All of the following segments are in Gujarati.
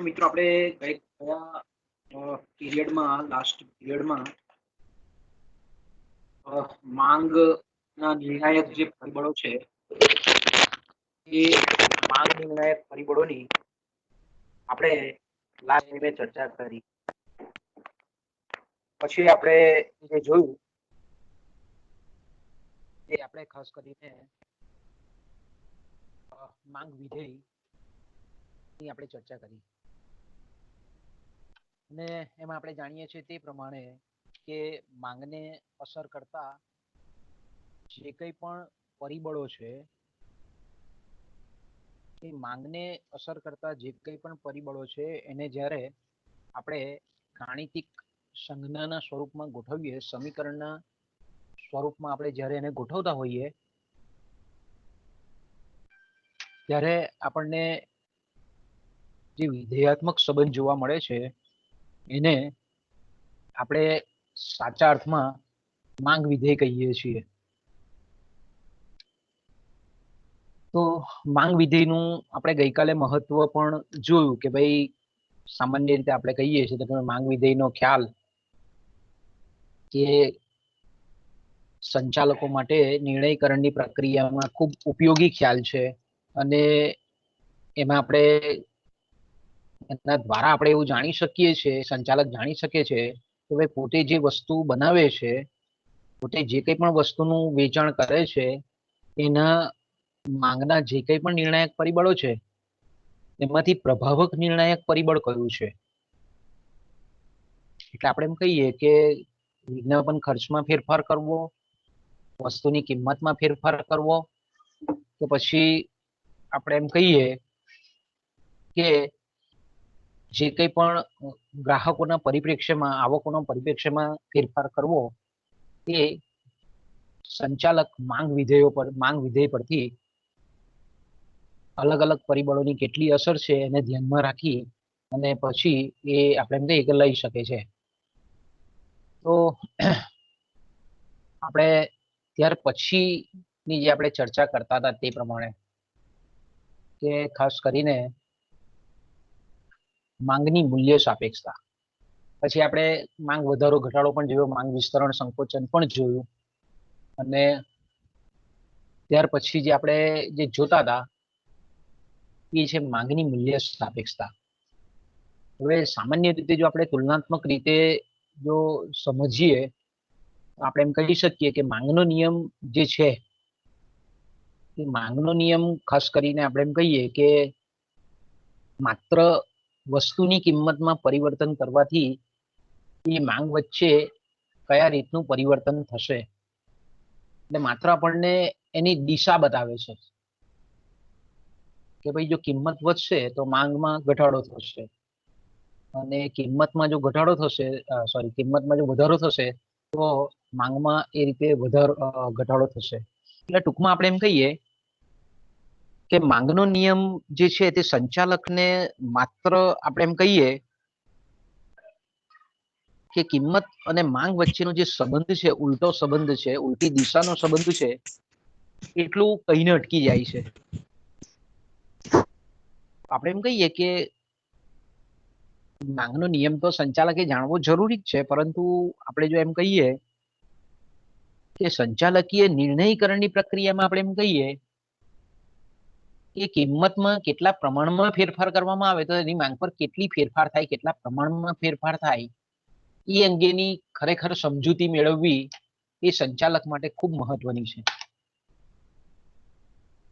મિત્રો આપણે ગયા પીરિયડમાં લાસ્ટ પીરિયડમાં માંગના નિર્ણાયક જે પરિબળો છે એ માંગ નિર્ણાયક પરિબળોની આપણે લાસ્ટ ટાઈમે ચર્ચા કરી. પછી આપણે જે જોયું એ આપણે ખાસ કરીને માંગ વિધેય ની આપણે ચર્ચા કરી અને એમાં આપણે જાણીએ છીએ તે પ્રમાણે કે માંગને અસર કરતા જે કંઈ પણ પરિબળો છે એ માંગને અસર કરતા જે કંઈ પણ પરિબળો છે એને જ્યારે આપણે ગાણિતિક સંજ્ઞાના સ્વરૂપમાં ગોઠવીએ, સમીકરણના સ્વરૂપમાં આપણે જ્યારે એને ગોઠવતા હોઈએ ત્યારે આપણને જે વિધેયાત્મક સંબંધ જોવા મળે છે એને આપણે સાચા અર્થમાં માંગ વિધેય કહીએ છીએ. તો માંગ વિધેયનું આપણે ગઈકાલે મહત્વ પણ જોયું કે ભાઈ સામાન્ય રીતે આપણે કહીએ છીએ તો માંગ વિધેયનો ખ્યાલ કે સંચાલકો માટે નિર્ણયકરણની પ્રક્રિયામાં ખૂબ ઉપયોગી ખ્યાલ છે અને એમાં આપણે એના દ્વારા આપણે એવું જાણી શકીએ છીએ, સંચાલક જાણી શકે છે કે ભાઈ પોતે જે વસ્તુ બનાવે છે, પોતે જે કંઈ પણ વસ્તુનું વેચાણ કરે છે એના માંગના જે કંઈ પણ નિર્ણાયક પરિબળો છે એમાંથી પ્રભાવક નિર્ણાયક પરિબળ કયું છે. એટલે આપણે એમ કહીએ કે વિજ્ઞાપન ખર્ચમાં ફેરફાર કરવો, વસ્તુની કિંમતમાં ફેરફાર કરવો, કે પછી આપણે એમ કહીએ કે જે કંઈ પણ ગ્રાહકોના પરિપ્રેક્ષ્યમાં, આવકોના પરિપ્રેક્ષ્યમાં ફેરફાર કરવો એ સંચાલક માંગ વિધેય પરથી અલગ અલગ પરિબળોની કેટલી અસર છે એને ધ્યાનમાં રાખી અને પછી એ આપણે એમ કહીએ કે લઈ શકે છે. તો આપણે ત્યાર પછીની જે આપણે ચર્ચા કરતા હતા તે પ્રમાણે કે ખાસ કરીને માંગની મૂલ્ય સાપેક્ષતા, પછી આપણે માંગ વધારો ઘટાડો પણ જોયો, માંગ વિસ્તરણ સંકોચન પણ જોયું અને ત્યાર પછી જે આપણે જે જોતા હતા એ છે માંગની મૂલ્ય સાપેક્ષતા. હવે સામાન્ય રીતે જો આપણે તુલનાત્મક રીતે જો સમજીએ આપણે એમ કહી શકીએ કે માંગનો નિયમ જે છે એ માંગનો નિયમ ખાસ કરીને આપણે એમ કહીએ કે માત્ર વસ્તુની કિંમતમાં પરિવર્તન કરવાથી એ માંગ વચ્ચે કયા રીતનું પરિવર્તન થશે એટલે માત્ર આપણને એની દિશા બતાવે છે કે ભાઈ જો કિંમત વધશે તો માંગમાં ઘટાડો થશે અને કિંમતમાં જો વધારો થશે તો માંગમાં એ રીતે ઘટાડો થશે. એટલે ટૂંકમાં આપણે એમ કહીએ કે માંગનો નિયમ જે છે તે સંચાલકને માત્ર આપણે એમ કહીએ કે કિંમત અને માંગ વચ્ચેનો જે સંબંધ છે, ઉલટો સંબંધ છે, ઉલટી દિશાનો સંબંધ છે, એટલું કહીને અટકી જાય છે. આપણે એમ કહીએ કે માંગનો નિયમ તો સંચાલકે જાણવો જરૂરી જ છે, પરંતુ આપણે જો એમ કહીએ કે સંચાલકીય નિર્ણયકરણની પ્રક્રિયામાં આપણે એમ કહીએ કે કિંમતમાં કેટલા પ્રમાણમાં ફેરફાર કરવામાં આવે તો એની માંગ પર કેટલી ફેરફાર થાય, કેટલા પ્રમાણમાં ફેરફાર થાય એ અંગેની ખરેખર સમજૂતી મેળવવી એ સંચાલક માટે ખૂબ મહત્વની છે.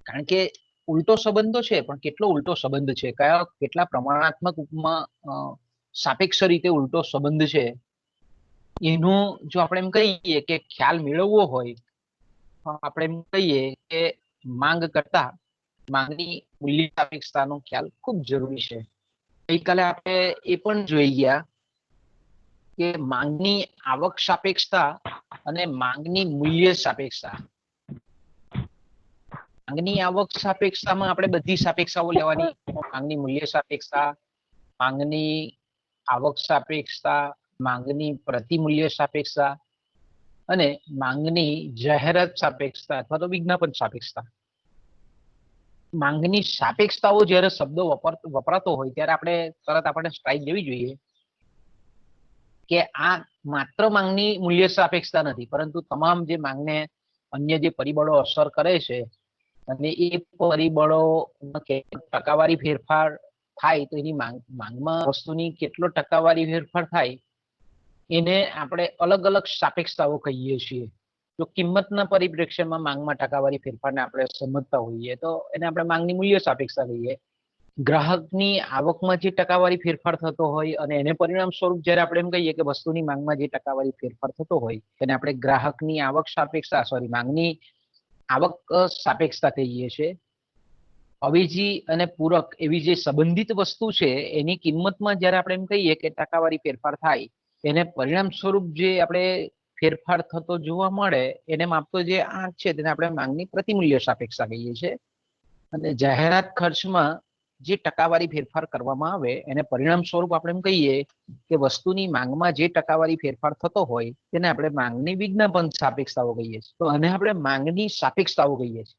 કારણ કે ઉલટો સંબંધ તો છે પણ કેટલો ઉલટો સંબંધ છે, કેટલા પ્રમાણાત્મકમાં સાપેક્ષ રીતે ઉલટો સંબંધ છે એનો જો આપણે એમ કહીએ કે ખ્યાલ મેળવવો હોય તો આપણે એમ કહીએ કે માંગ કરતા માંગની મૂલ્ય સાપેક્ષતાનો ખ્યાલ ખૂબ જરૂરી છે. ગઈકાલે આપણે એ પણ જોઈ ગયા કે માંગની આવક સાપેક્ષતા અને માંગની મૂલ્ય સાપેક્ષતા. માંગની આવક સાપેક્ષતામાં આપણે બધી સાપેક્ષાઓ લેવાની, માંગની મૂલ્ય સાપેક્ષતા, માંગની આવક સાપેક્ષતા, માંગની પ્રતિમૂલ્ય સાપેક્ષતા અને માંગની જાહેરાત સાપેક્ષતા અથવા તો વિજ્ઞાપન સાપેક્ષતા. માંગની સાપેક્ષતાઓ જ્યારે શબ્દો વપરાતો હોય ત્યારે આપણે તરત આપણે સ્ટ્રાઇક લેવી જોઈએ કે આ માત્ર માંગની મૂલ્ય સાપેક્ષતા નથી, પરંતુ તમામ જે માંગને અન્ય જે પરિબળો અસર કરે છે અને એ પરિબળો ટકાવારી ફેરફાર થાય તો એની માંગમાં વસ્તુની કેટલો ટકાવારી ફેરફાર થાય એને આપણે અલગ અલગ સાપેક્ષતાઓ કહીએ છીએ. જો કિંમતના પરિપ્રેક્ષ્યમાં માંગમાં ટકાવારી ફેરફારને આપણે સમજતા હોઈએ તો એને આપણે માંગની મૂલ્ય સાપેક્ષતા કહીએ. ગ્રાહકની આવકમાં જે ટકાવારી ફેરફાર થતો હોય અને એને પરિણામ સ્વરૂપ જ્યારે આપણે એમ કહીએ કે વસ્તુની માંગમાં જે ટકાવારી ફેરફાર થતો હોય એને આપણે ગ્રાહકની આવક સાપેક્ષતા માંગની આવક સાપેક્ષતા કહીએ છીએ. અવેજી અને પૂરક એવી જે સંબંધિત વસ્તુ છે એની કિંમતમાં જ્યારે આપણે એમ કહીએ કે ટકાવારી ફેરફાર થાય એને પરિણામ સ્વરૂપ જે આપણે ફેરફાર થતો જોવા મળે એને માપતો જે આંક છે તેને આપણે માંગની પ્રતિમૂલ્ય સાપેક્ષતા કહીએ છીએ. અને જાહેરાત ખર્ચમાં જે ટકાવારી ફેરફાર કરવામાં આવે એને પરિણામ સ્વરૂપ આપણે એમ કહીએ કે વસ્તુની માંગમાં જે ટકાવારી ફેરફાર થતો હોય તેને આપણે માંગની વિજ્ઞાપન સાપેક્ષતાઓ કહીએ છીએ. તો આને આપણે માંગની સાપેક્ષતાઓ કહીએ છીએ.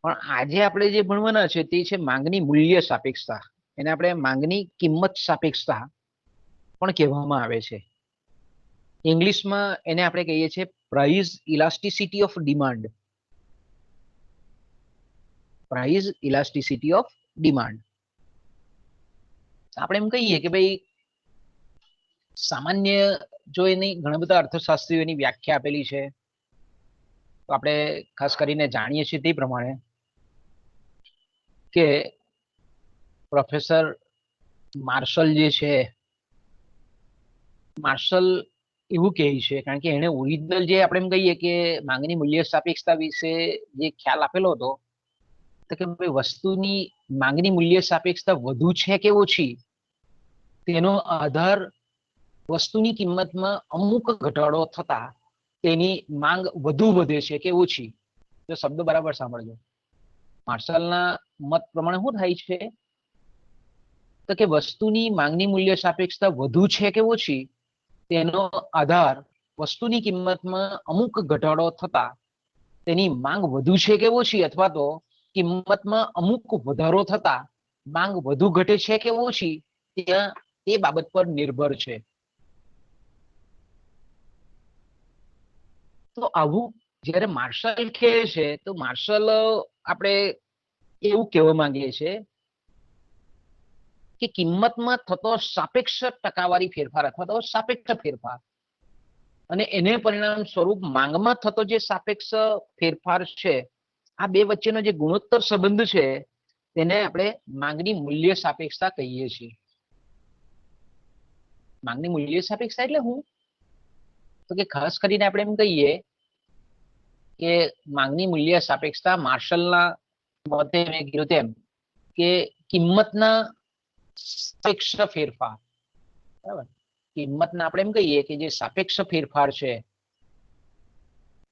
પણ આજે આપણે જે ભણવાના છે તે છે માંગની મૂલ્ય સાપેક્ષતા. એને આપણે માંગની કિંમત સાપેક્ષતા પણ કહેવામાં આવે છે. ઇંગ્લિશમાં એને આપણે કહીએ છીએ price elasticity of demand. Price elasticity of demand. આપણે એમ કહીએ કે ભાઈ સામાન્ય જો એની ઘણા બધા અર્થશાસ્ત્રીઓની વ્યાખ્યા આપેલી છે તો આપણે ખાસ કરીને જાણીએ છીએ તે પ્રમાણે કે પ્રોફેસર માર્શલ જે છે માર્શલ એવું કહે છે કારણ કે એને ઓરિજિનલ જે આપણે એમ કહીએ કે માંગની મૂલ્ય સાપેક્ષતા વિશે જે ખ્યાલ આપેલો હતો તો કે ભાઈ વસ્તુની માંગની મૂલ્ય સાપેક્ષતા વધુ છે કે ઓછી તેનો આધાર વસ્તુની કિંમતમાં અમુક ઘટાડો થતા તેની માંગ વધુ વધે છે કે ઓછી. તો શબ્દ બરાબર સાંભળજો. માર્શલના મત પ્રમાણે શું થાય છે તો કે વસ્તુની માંગની મૂલ્ય સાપેક્ષતા વધુ છે કે ઓછી તેનો આધાર વસ્તુની કિંમતમાં અમુક ઘટાડો થતા તેની માંગ વધુ છે કે ઓછી અથવા તો કિંમતમાં અમુક વધારો થતા માંગ વધુ ઘટે છે કે ઓછી ત્યાં તે બાબત પર નિર્ભર છે. તો આવું જ્યારે માર્શલ કહે છે તો માર્શલ આપણે એવું કહેવા માંગીએ છીએ કે કિંમતમાં થતો સાપેક્ષ ટકાવારી ફેરફાર અથવા તો સાપેક્ષ ફેરફાર અને એને પરિણામ સ્વરૂપ માંગમાં થતો જે સાપેક્ષ ફેરફાર છે આ બે વચ્ચેનો જે ગુણોત્તર સંબંધ છે તેને આપણે માંગની મૂલ્ય સાપેક્ષતા કહીએ છીએ. માંગની મૂલ્ય સાપેક્ષતા એટલે શું તો કે ખાસ કરીને આપણે એમ કહીએ કે માંગની મૂલ્ય સાપેક્ષતા માર્શલના મતે મેં કીધું તેમ કે કિંમતના સાપેક્ષ ફેરફાર, બરાબર, કિંમતના આપણે એમ કહીએ કે જે સાપેક્ષ ફેરફાર છે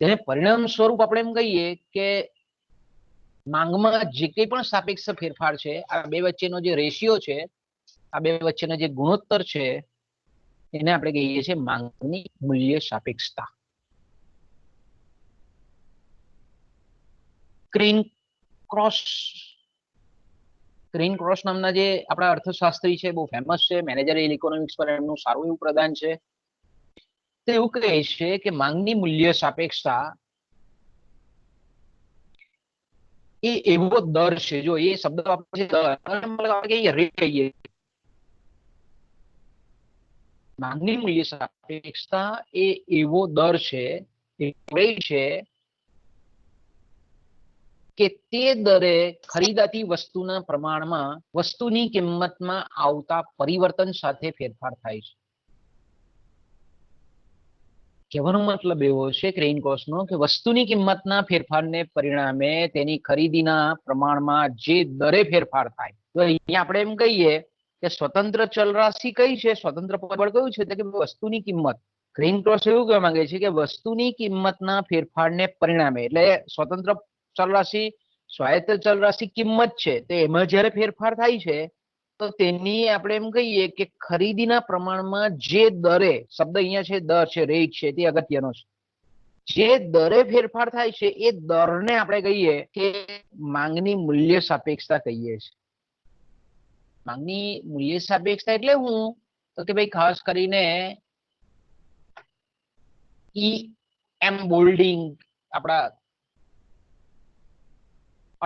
તેને પરિણામ સ્વરૂપ આપણે એમ કહીએ કે માંગમાં જે કંઈ પણ સાપેક્ષ ફેરફાર છે આ બે વચ્ચેનો જે રેશિયો છે આ બે વચ્ચેનો જે ગુણોત્તર છે એને આપણે કહીએ છીએ માંગની મૂલ્ય સાપેક્ષતા. ક્રેન ક્રોસ નામના જે આપણા અર્થશાસ્ત્રી છે બહુ ફેમસ છે, મેનેજરિયલ ઇકોનોમિક્સ પર એમનું સારું એવું પ્રદાન છે. તે એવું કહે છે કે માંગની મૂલ્ય સાપેક્ષતા એ એવો દર છે, જો એ શબ્દ વાપરે છે રેટ કહીએ, માંગની મૂલ્ય સાપેક્ષતા એ એવો દર છે કે તે દરે ખરીદાતી વસ્તુના પ્રમાણમાં વસ્તુની કિંમતમાં આવતા પરિવર્તન સાથે ફેરફાર થાય છે. કહેવાનો મતલબ એવો છે ક્રેન કોસ્ટનો કે વસ્તુની કિંમતના ફેરફારને પરિણામે તેની ખરીદીના પ્રમાણમાં જે દરે ફેરફાર થાય તો અહીંયા આપણે એમ કહીએ કે સ્વતંત્ર ચલરાશિ કઈ છે, સ્વતંત્ર પરિબળ કયું છે કે વસ્તુની કિંમત. ક્રેન કોસ્ટ એવું કહેવા માંગે છે કે વસ્તુની કિંમતના ફેરફારને પરિણામે એટલે સ્વતંત્ર ચલરાશિ સ્વાયત્ત ચલરાશિ કિંમત છે તો એમાં જ્યારે ફેરફાર થાય છે તો તેની આપણે એમ કહીએ કે ખરીદીના પ્રમાણમાં જે દરે, શબ્દ અહીંયા છે દર છે, રેટ છે, તે અગત્યનો છે. જે દરે ફેરફાર થાય છે એ દરને આપણે કહીએ કે માંગની મૂલ્ય સાપેક્ષતા કહીએ છીએ. માંગની મૂલ્ય સાપેક્ષતા એટલે હું તો કે ભાઈ ખાસ કરીને એમ બોલ્ડિંગ આપણા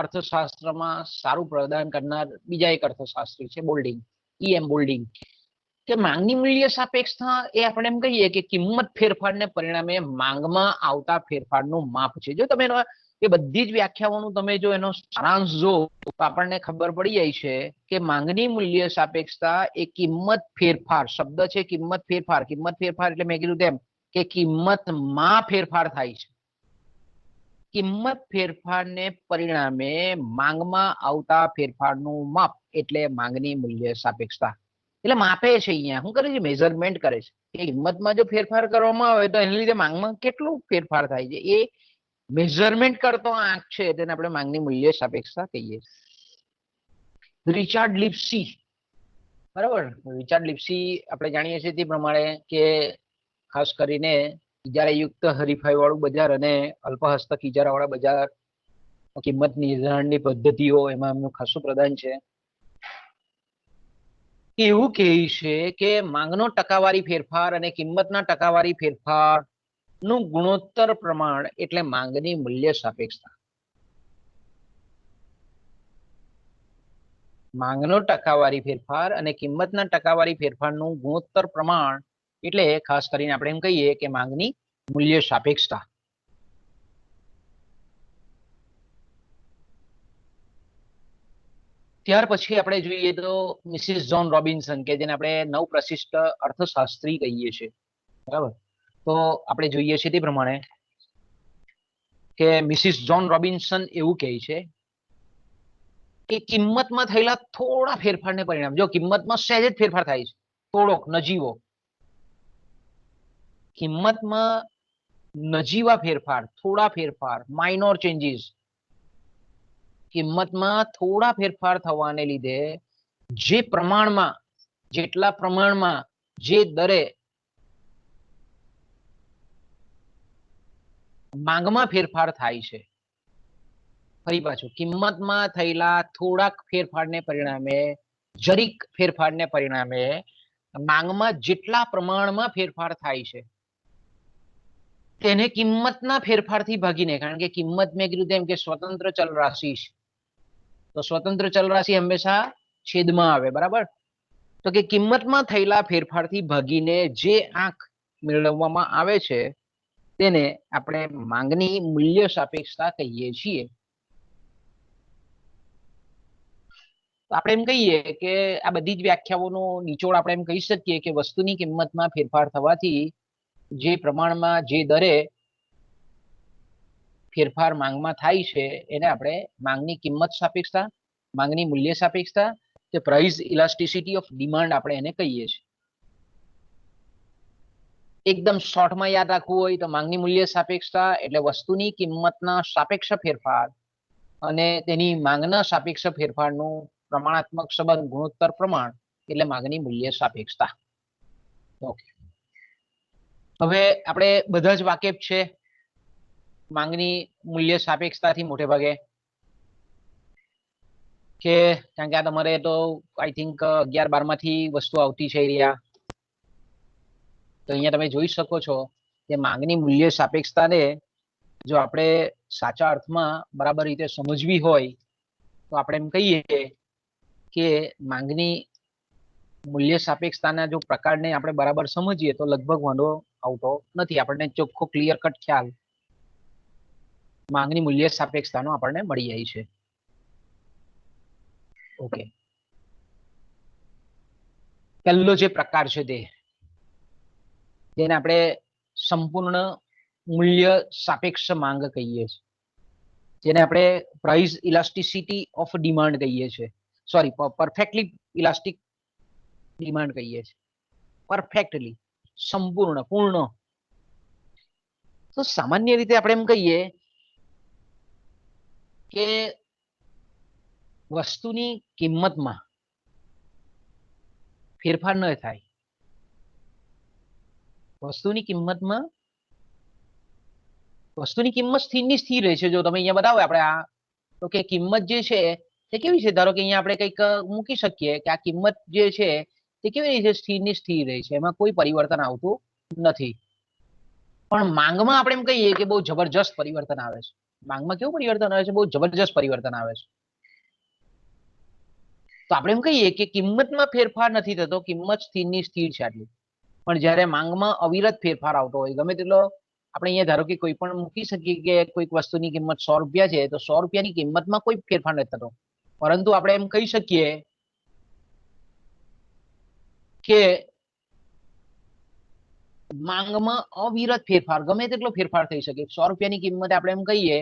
અર્થશાસ્ત્રમાં સારું પ્રદાન કરનાર બીજા એક અર્થશાસ્ત્રી છે બોલ્ડિંગ, એમ બોલ્ડિંગ, કે માંગની મૂલ્ય સાપેક્ષતા એ આપણે એમ કહીએ કે કિંમત ફેરફારને પરિણામે માંગમાં આવતા ફેરફારનું માપ છે. જો તમે એ બધી જ વ્યાખ્યાઓનું તમે જો એનો સારાંશ જો તો આપણને ખબર પડી જાય છે કે માંગની મૂલ્ય સાપેક્ષતા એ કિંમત ફેરફાર, શબ્દ છે કિંમત ફેરફાર, કિંમત ફેરફાર એટલે મેં કીધું તેમ કે કિંમતમાં ફેરફાર થાય છે. કિંમત ફેરફારને પરિણામે માંગમાં આવતા ફેરફારનું માપ એટલે માંગની મૂલ્ય સાપેક્ષતા. એટલે માપે છે, અહીંયા શું કરે છે, મેઝરમેન્ટ કરે છે કે કિંમતમાં જો ફેરફાર કરવામાં આવે તો એને લીધે માંગમાં કેટલું ફેરફાર થાય છે એ મેઝરમેન્ટ કરતો આંક છે, તેને આપણે માંગની મૂલ્ય સાપેક્ષતા કહીએ. રિચાર્ડ લિપ્સી, બરાબર, રિચાર્ડ લિપ્સી આપણે જાણીએ છીએ તે પ્રમાણે કે ખાસ કરીને ઇજારાયુક્ત હરીફાઈ વાળું બજાર અને અલ્પ હસ્તક ઇજારા વાળા બજાર કિંમત નિર્ધારણની પદ્ધતિઓ એમાં એમનું ખાસું પ્રદાન છે. એવું કહે છે કે માંગનો ટકાવારી ફેરફાર અને કિંમતના ટકાવારી ફેરફાર નું ગુણોત્તર પ્રમાણ એટલે માંગની મૂલ્ય સાપેક્ષતા. માંગનો ટકાવારી ફેરફાર અને કિંમતના ટકાવારી ફેરફારનું ગુણોત્તર પ્રમાણ એટલે ખાસ કરીને આપણે એમ કહીએ કે માંગની મૂલ્ય સાપેક્ષતા. ત્યાર પછી આપણે જોઈએ તો મિસિસ જ્હોન રોબિન્સન કે જેને આપણે નવપ્રશિષ્ટ અર્થશાસ્ત્રી કહીએ છીએ, બરાબર. તો આપણે જોઈએ છીએ તે પ્રમાણે કે મિસિસ જ્હોન રોબિન્સન એવું કહે છે કે કિંમતમાં થયેલા થોડા ફેરફારને પરિણામે, જો કિંમતમાં સહેજ જ ફેરફાર થાય છે, થોડોક નજીવો, કિંમતમાં નજીવા ફેરફાર, થોડા ફેરફાર, માઇનોર ચેન્જીસ, કિંમતમાં થોડા ફેરફાર થવાને લીધે જે પ્રમાણમાં, જેટલા પ્રમાણમાં, જે દરે માંગમાં ફેરફાર થાય છે, ફરી પાછું કિંમતમાં થયેલા થોડાક ફેરફારને પરિણામે, જરીક ફેરફારને પરિણામે માંગમાં જેટલા પ્રમાણમાં ફેરફાર થાય છે તેને કિંમતના ફેરફારથી ભાગીને, કારણ કે કિંમત મેં કીધું તેમ કે સ્વતંત્ર ચલ રાશિ છે, તો સ્વતંત્ર ચલ રાશિ હંમેશા છેદમાં આવે, બરાબર. તો કે કિંમતમાં થયેલા ફેરફારથી ભાગીને જે આંક મેળવવામાં આવે છે તેને આપણે માંગની મૂલ્ય સાપેક્ષતા કહીએ છીએ. આપણે એમ કહીએ કે આ બધી જ વ્યાખ્યાઓનો નિચોડ આપણે એમ કહી શકીએ કે વસ્તુની કિંમતમાં ફેરફાર થવાથી જે પ્રમાણમાં, જે દરે ફેરફાર માંગમાં થાય છે એને આપણે માંગની કિંમત સાપેક્ષતા, માંગની મૂલ્ય સાપેક્ષતા કે પ્રાઇસ ઇલાસ્ટિસિટી ઓફ ડિમાન્ડ આપણે એને કહીએ છીએ. એકદમ શોર્ટમાં યાદ રાખવું હોય તો માંગની મૂલ્ય સાપેક્ષતા એટલે વસ્તુની કિંમતના સાપેક્ષ ફેરફાર અને તેની માંગના સાપેક્ષ ફેરફારનું પ્રમાણાત્મક સંબંધ, ગુણોત્તર પ્રમાણ એટલે માંગની મૂલ્ય સાપેક્ષતા. ઓકે, હવે આપણે બધા જ વાકેફ છે માંગની મૂલ્ય સાપેક્ષતાથી મોટે ભાગે, કે કારણ કે આ તમારે તો આઈ થિંક 11-12 માંથી વસ્તુ આવતી છે એરિયા. તો અહીંયા તમે જોઈ શકો છો કે માંગની મૂલ્ય સાપેક્ષતાને જો આપણે સાચા અર્થમાં બરાબર રીતે સમજવી હોય તો આપણે એમ કહીએ કે માંગની મૂલ્ય સાપેક્ષતાના જો પ્રકારને આપણે બરાબર સમજીએ તો લગભગ વાંધો આવતો નથી, આપણને ચોખ્ખો ક્લિયર કટ ખ્યાલ માંગની મૂલ્ય સાપેક્ષતાનો આપણને મળી જાય છે. ઓકે, પહેલો જે પ્રકાર છે તે જેને આપણે સંપૂર્ણ મૂલ્ય સાપેક્ષ માંગ કહીએ છીએ, જેને આપણે પ્રાઇસ ઇલાસ્ટિસિટી ઓફ ડિમાન્ડ કહીએ છીએ, સોરી પરફેક્ટલી ઇલાસ્ટિક ડિમાન્ડ કહીએ છીએ, પરફેક્ટલી, સંપૂર્ણ, પૂર્ણ. તો સામાન્ય રીતે આપણે એમ કહીએ કે વસ્તુની કિંમતમાં ફેરફાર ન થાય, વસ્તુની કિંમતમાં વસ્તુની કિંમત સ્થિરની સ્થિર રહે છે. જો તમે અહીંયા બતાવો આપણે આ તો કે કિંમત જે છે તે કેવી છે, ધારો કે અહીંયા આપણે કંઈક મૂકી શકીએ કે આ કિંમત જે છે તે કેવી રીતે સ્થિરની સ્થિર રહે છે, એમાં કોઈ પરિવર્તન આવતું નથી. પણ માંગમાં આપણે એમ કહીએ કે બહુ જબરજસ્ત પરિવર્તન આવે છે. માંગમાં કેવું પરિવર્તન આવે છે? બહુ જબરજસ્ત પરિવર્તન આવે છે. તો આપણે એમ કહીએ કે કિંમતમાં ફેરફાર નથી થતો, કિંમત સ્થિરની સ્થિર છે આટલી. પણ જ્યારે માંગમાં અવિરત ફેરફાર આવતો હોય, ગમે તેટલો આપણે અહીંયા ધારો કે કોઈ પણ મૂકી શકીએ કે કોઈક વસ્તુની કિંમત 100 રૂપિયા છે, તો 100 રૂપિયાની કિંમતમાં કોઈ ફેરફાર નથી થતો, પરંતુ આપણે એમ કહી શકીએ કે માંગમાં અવિરત ફેરફાર, ગમે તેટલો ફેરફાર થઈ શકે. 100 રૂપિયાની કિંમત આપણે એમ કહીએ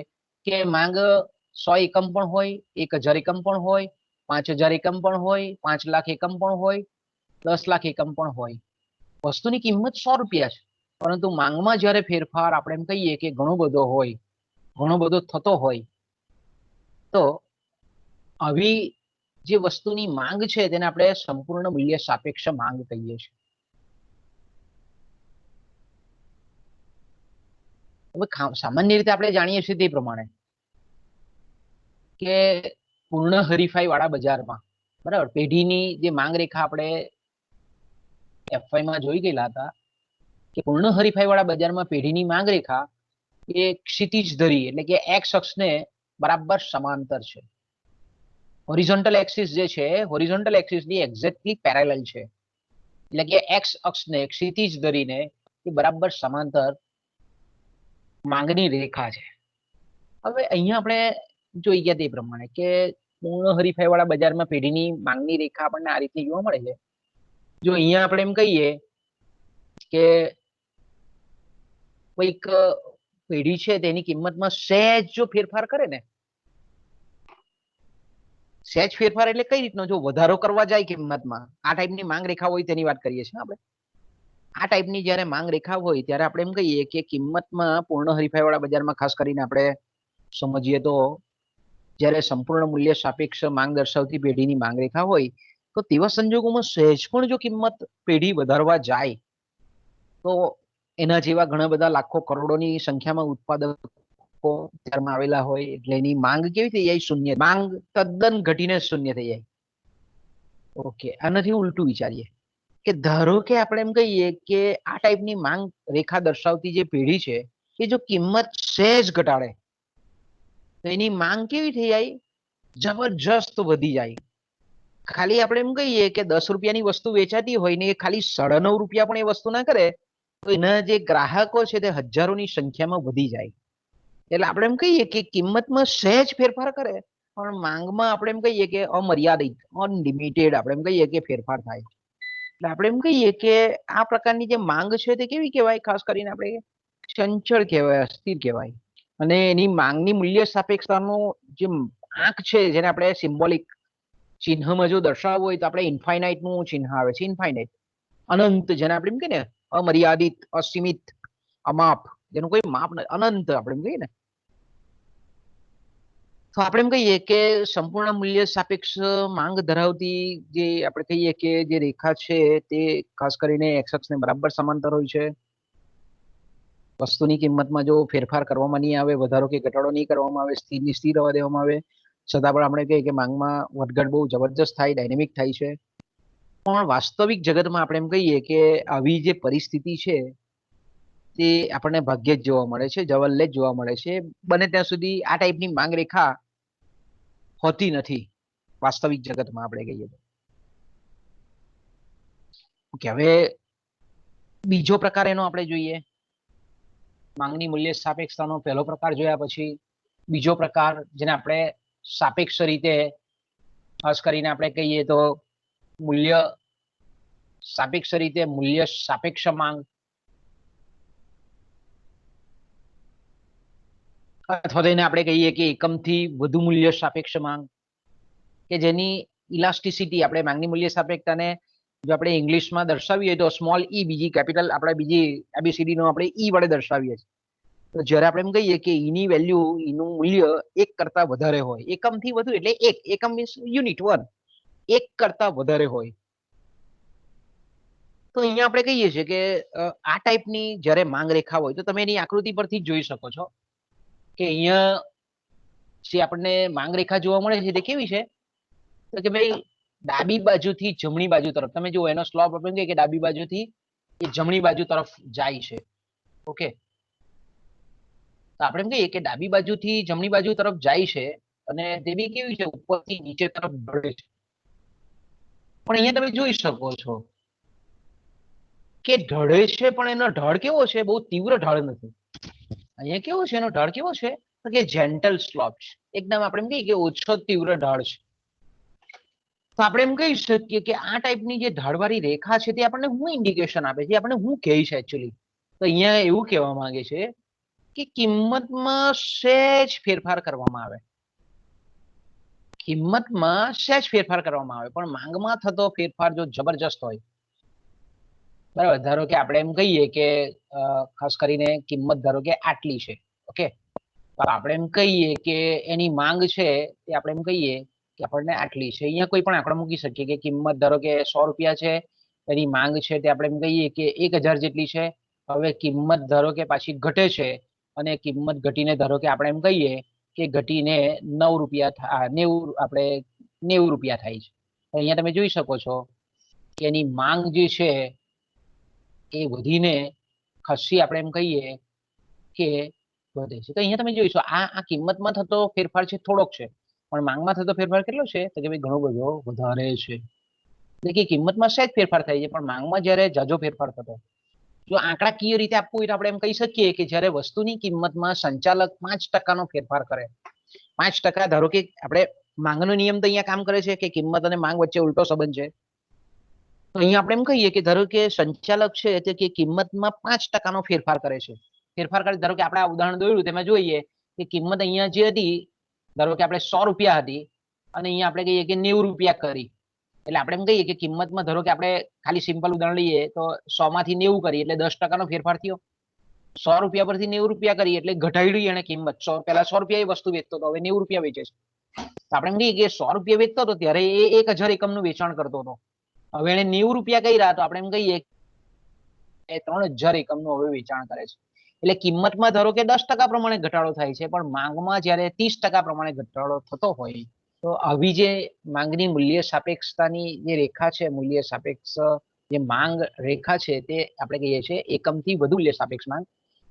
કે માંગ 100 એકમ પણ હોય, 1000 એકમ પણ હોય, 5000 એકમ પણ હોય, 5 લાખ એકમ પણ હોય, 10 લાખ એકમ પણ હોય. વસ્તુની કિંમત 100 રૂપિયા છે, પરંતુ માંગમાં જ્યારે ફેરફાર આપણે એમ કહીએ કે ઘણો બધો હોય, ઘણો બધો થતો હોય, તો આવી જે વસ્તુની માંગ છે તેને આપણે સંપૂર્ણ મૂલ્ય સાપેક્ષ માંગ કહીએ છીએ. હવે સામાન્ય રીતે આપણે જાણીએ છીએ તે પ્રમાણે કે પૂર્ણ હરીફાઈ વાળા બજારમાં, બરાબર, પેઢીની જે માંગ રેખા આપણે FY માં જોઈ ગયેલા હતા કે પૂર્ણ હરીફાઈ વાળા બજારમાં પેઢીની માંગ રેખા એ ક્ષિતિજ ધરી એટલે કે એક્સ અક્ષને બરાબર સમાંતર છે. હોરિઝોન્ટલ એક્સિસ જે છે, હોરિઝોન્ટલ એક્સિસની એક્ઝેક્ટલી પેરેલલ છે, એટલે કે એક્સ અક્ષને ક્ષિતિજ ધરીને એ બરાબર સમાંતર માંગની રેખા છે. હવે અહીંયા આપણે જોઈ ગયા તે પ્રમાણે કે પૂર્ણ હરીફાઈ વાળા બજારમાં પેઢીની માંગની રેખા આપણને આ રીતે જોવા મળે છે. જો અહીંયા આપણે એમ કહીએ કે કોઈક પેઢી છે તેની કિંમતમાં સહેજ જો ફેરફાર કરે ને, સહેજ ફેરફાર એટલે કઈ રીતનો, જો વધારો કરવા જાય કિંમતમાં, આ ટાઈપની માંગ રેખા હોય તેની વાત કરીએ છીએ આપણે. આ ટાઈપની જ્યારે માંગ રેખા હોય ત્યારે આપણે એમ કહીએ કે કિંમતમાં પૂર્ણ હરીફાઈ વાળા બજારમાં ખાસ કરીને આપણે સમજીએ તો જ્યારે સંપૂર્ણ મૂલ્ય સાપેક્ષ માંગ દર્શાવતી પેઢીની માંગ રેખા હોય, તો તેવા સંજોગોમાં સહેજ પણ જો કિંમત પેઢી વધારવા જાય તો એના જેવા ઘણા બધા લાખો કરોડોની સંખ્યામાં ઉત્પાદકો ત્યારમાં આવેલા હોય, એટલે એની માંગ કેવી થઈ જાય? શૂન્ય. માંગ તદ્દન ઘટીને શૂન્ય થઈ જાય. ઓકે, આનાથી ઉલટું વિચારીએ કે ધારો કે આપણે એમ કહીએ કે આ ટાઈપની માંગ રેખા દર્શાવતી જે પેઢી છે એ જો કિંમત સહેજ ઘટાડે તો એની માંગ કેવી થઈ જાય? જબરજસ્ત વધી જાય. ખાલી આપણે એમ કહીએ કે 10 રૂપિયાની વસ્તુ વેચાતી હોય ને એ ખાલી 9.5 રૂપિયા પણ એ વસ્તુ ના કરે તો એના જે ગ્રાહકો છે તે હજારોની સંખ્યામાં વધી જાય. એટલે આપણે એમ કહીએ કે કિંમતમાં સહેજ ફેરફાર કરે પણ માંગમાં આપણે એમ કહીએ કે અમર્યાદિત, અનલિમિટેડ આપણે એમ કહીએ કે ફેરફાર થાય. એટલે આપણે એમ કહીએ કે આ પ્રકારની જે માંગ છે તે કેવી કહેવાય? ખાસ કરીને આપણે ચંચળ કહેવાય, અસ્થિર કહેવાય. અને એની માંગની મૂલ્ય સાપેક્ષતાનો જે આંક છે જેને આપણે સિમ્બોલિક ચિહ્નમાં જો દર્શાવવું હોય તો આપણે ઇન્ફાઇનાઇટ નું ચિહ્ન આવે છે, ઇન્ફાઇનાઇટ, અનંત, જેને આપણે એમ કહીએ ને અમર્યાદિત, અસીમિત, અમાપ, જેનું કોઈ માપ નથી, અનંત આપણે એમ કહીએ ને. તો આપણે એમ કહીએ કે સંપૂર્ણ મૂલ્ય સાપેક્ષ માંગ ધરાવતી જે આપણે કહીએ કે જે રેખા છે તે ખાસ કરીને એક્સ અક્ષને બરાબર સમાંતર હોય છે. વસ્તુની કિંમતમાં જો ફેરફાર કરવામાં નહીં આવે, વધારો કે ઘટાડો નહીં કરવામાં આવે, સ્થિરની સ્થિર રહેવા દેવામાં આવે, છતાં પણ આપણે કહીએ કે માંગમાં વધઘટ બહુ જબરજસ્ત થાય, ડાયનેમિક થાય છે. પણ વાસ્તવિક જગતમાં આપણે એમ કહીએ કે આવી જે પરિસ્થિતિ છે તે આપણને ભાગ્યે જ જોવા મળે છે, જવલ્લે જ જોવા મળે છે. બને ત્યાં સુધી આ ટાઈપની માંગ રેખા હોતી નથી વાસ્તવિક જગતમાં આપણે કહીએ તો. ઓકે, હવે બીજો પ્રકાર એનો આપણે જોઈએ. માંગની મૂલ્ય સાપેક્ષતાનો પહેલો પ્રકાર જોયા પછી બીજો પ્રકાર જેને આપણે સાપેક્ષ રીતે ખાસ કરીને આપણે કહીએ તો મૂલ્ય સાપેક્ષ રીતે મૂલ્ય સાપેક્ષ માંગ અથવા તો એને આપણે કહીએ કે એકમથી વધુ મૂલ્ય સાપેક્ષ માંગ, કે જેની ઇલાસ્ટિસિટી આપણે માંગની મૂલ્ય સાપેક્ષતાને જો આપણે ઇંગ્લિશમાં દર્શાવીએ તો સ્મોલ ઈ, બીજી કેપિટલ આપણે બીજી ABCD નો આપણે ઈ વડે દર્શાવીએ છીએ. તો જ્યારે આપણે એમ કહીએ કે ઈની વેલ્યુ, ઈનું મૂલ્ય 1 કરતા વધારે હોય, એકમથી વધુ એટલે 1, એકમ મીન્સ યુનિટ 1, 1 કરતા વધારે હોય, તો અહીંયા આપણે કહીએ છીએ કે આ ટાઈપની જ્યારે માંગ રેખા હોય તો તમે એની આકૃતિ પરથી જોઈ શકો છો કે અહીંયા જે આપણને માંગ રેખા જોવા મળે છે તે કેવી છે, તો કે ભાઈ ડાબી બાજુથી જમણી બાજુ તરફ, તમે જુઓ એનો સ્લોપ આપણે કહીએ કે ડાબી બાજુથી એ જમણી બાજુ તરફ જાય છે. ઓકે, તો આપણે એમ કહીએ કે ડાબી બાજુથી જમણી બાજુ તરફ જાય છે અને તે બી કેવી છે, ઉપરથી નીચે તરફ ઢળે છે. પણ અહીંયા તમે જોઈ શકો છો કે ઢળે છે, પણ એનો ઢળ કેવો છે, બહુ તીવ્ર ઢળ નથી. અહીંયા કેવો છે, એનો ઢળ કેવો છે, તો કે જેન્ટલ સ્લોપ છે, એકદમ આપણે એમ કહીએ કે ઓછો તીવ્ર ઢળ છે. તો આપણે એમ કહી શકીએ કે આ ટાઈપની જે ઢળવાળી રેખા છે તે આપણને શું ઇન્ડિકેશન આપે છે, આપણને શું કહે છે એકચ્યુઅલી. તો અહીંયા એવું કહેવા માંગે છે કે કિંમતમાં સહેજ ફેરફાર કરવામાં આવે, કિંમતમાં સહેજ ફેરફાર કરવામાં આવે, પણ માંગમાં થતો ફેરફાર જો જબરજસ્ત હોય, બરાબર. ધારો કે આપણે એમ કહીએ કે ખાસ કરીને કિંમત ધારો કે આટલી છે. ઓકે, તો આપણે એમ કહીએ કે એની માંગ છે એ આપણે એમ કહીએ કે આપણને આટલી છે. અહીંયા કોઈ પણ આંકડો મૂકી શકીએ કે કિંમત ધારો કે 100 રૂપિયા છે, એની માંગ છે તે આપણે એમ કહીએ કે 1000 જેટલી છે. હવે કિંમત ધારો કે પાછી ઘટે છે અને કિંમત ઘટીને ધારો કે આપણે એમ કહીએ કે ઘટીને 9 રૂપિયા 90 આપણે 90 રૂપિયા થાય છે. અહીંયા તમે જોઈ શકો છો કે એની માંગ જે છે એ વધીને ખસી આપણે એમ કહીએ કે વધે છે. તો અહીંયા તમે જોઈશો આ કિંમતમાં થતો ફેરફાર છે થોડોક છે, પણ માંગમાં થતો ફેરફાર કેટલો છે, તો કે ભાઈ ઘણો બધો વધારે છે. એટલે કે કિંમતમાં સહેજ ફેરફાર થાય છે, પણ માંગમાં જ્યારે જાજો ફેરફાર થતો. જો આંકડાકીય રીતે આપવું હોય તો આપણે એમ કહી શકીએ કે જ્યારે વસ્તુની કિંમતમાં સંચાલક 5% ફેરફાર કરે, 5%, ધારો કે આપણે માંગનો નિયમ તો અહીંયા કામ કરે છે કે કિંમત અને માંગ વચ્ચે ઉલટો સંબંધ છે. તો અહીંયા આપણે એમ કહીએ કે ધારો કે સંચાલક છે તે કે કિંમતમાં 5% ફેરફાર કરે છે. ફેરફાર કરે, ધારો કે આપણે આ ઉદાહરણ દોર્યું તેમાં જોઈએ કે કિંમત અહીંયા જે હતી, ધારો કે આપણે 100 રૂપિયા હતી અને અહીંયા આપણે કહીએ કે 90 રૂપિયા કરી, એટલે આપણે એમ કહીએ કે કિંમતમાં ધારો કે આપણે ખાલી સિમ્પલ ઉદાહરણ લઈએ તો 100 માંથી 90 કરી એટલે 10%નો ફેરફાર થયો. 100 રૂપિયા પરથી 90 રૂપિયા કરી એટલે ઘટાડી એને કિંમત. પહેલા 100 રૂપિયા એ વસ્તુ વેચતો હતો, હવે 90 રૂપિયા વેચે છે. તો આપણે એમ કહીએ કે 100 રૂપિયા વેચતો હતો ત્યારે એ 1000 એકમનું વેચાણ કરતો હતો, હવે એને 90 રૂપિયા કર્યા તો આપણે એમ કહીએ કે 3000 એકમનું હવે વેચાણ કરે છે. એટલે કિંમતમાં ધારો કે 10% પ્રમાણે ઘટાડો થાય છે, પણ માંગમાં જ્યારે 30% પ્રમાણે ઘટાડો થતો હોય, તો આવી જે માંગની મૂલ્ય સાપેક્ષતાની જે રેખા છે, મૂલ્ય સાપેક્ષ જે માંગ રેખા છે તે આપણે કહીએ છીએ એકમથી વધુ મૂલ્ય સાપેક્ષ માંગ,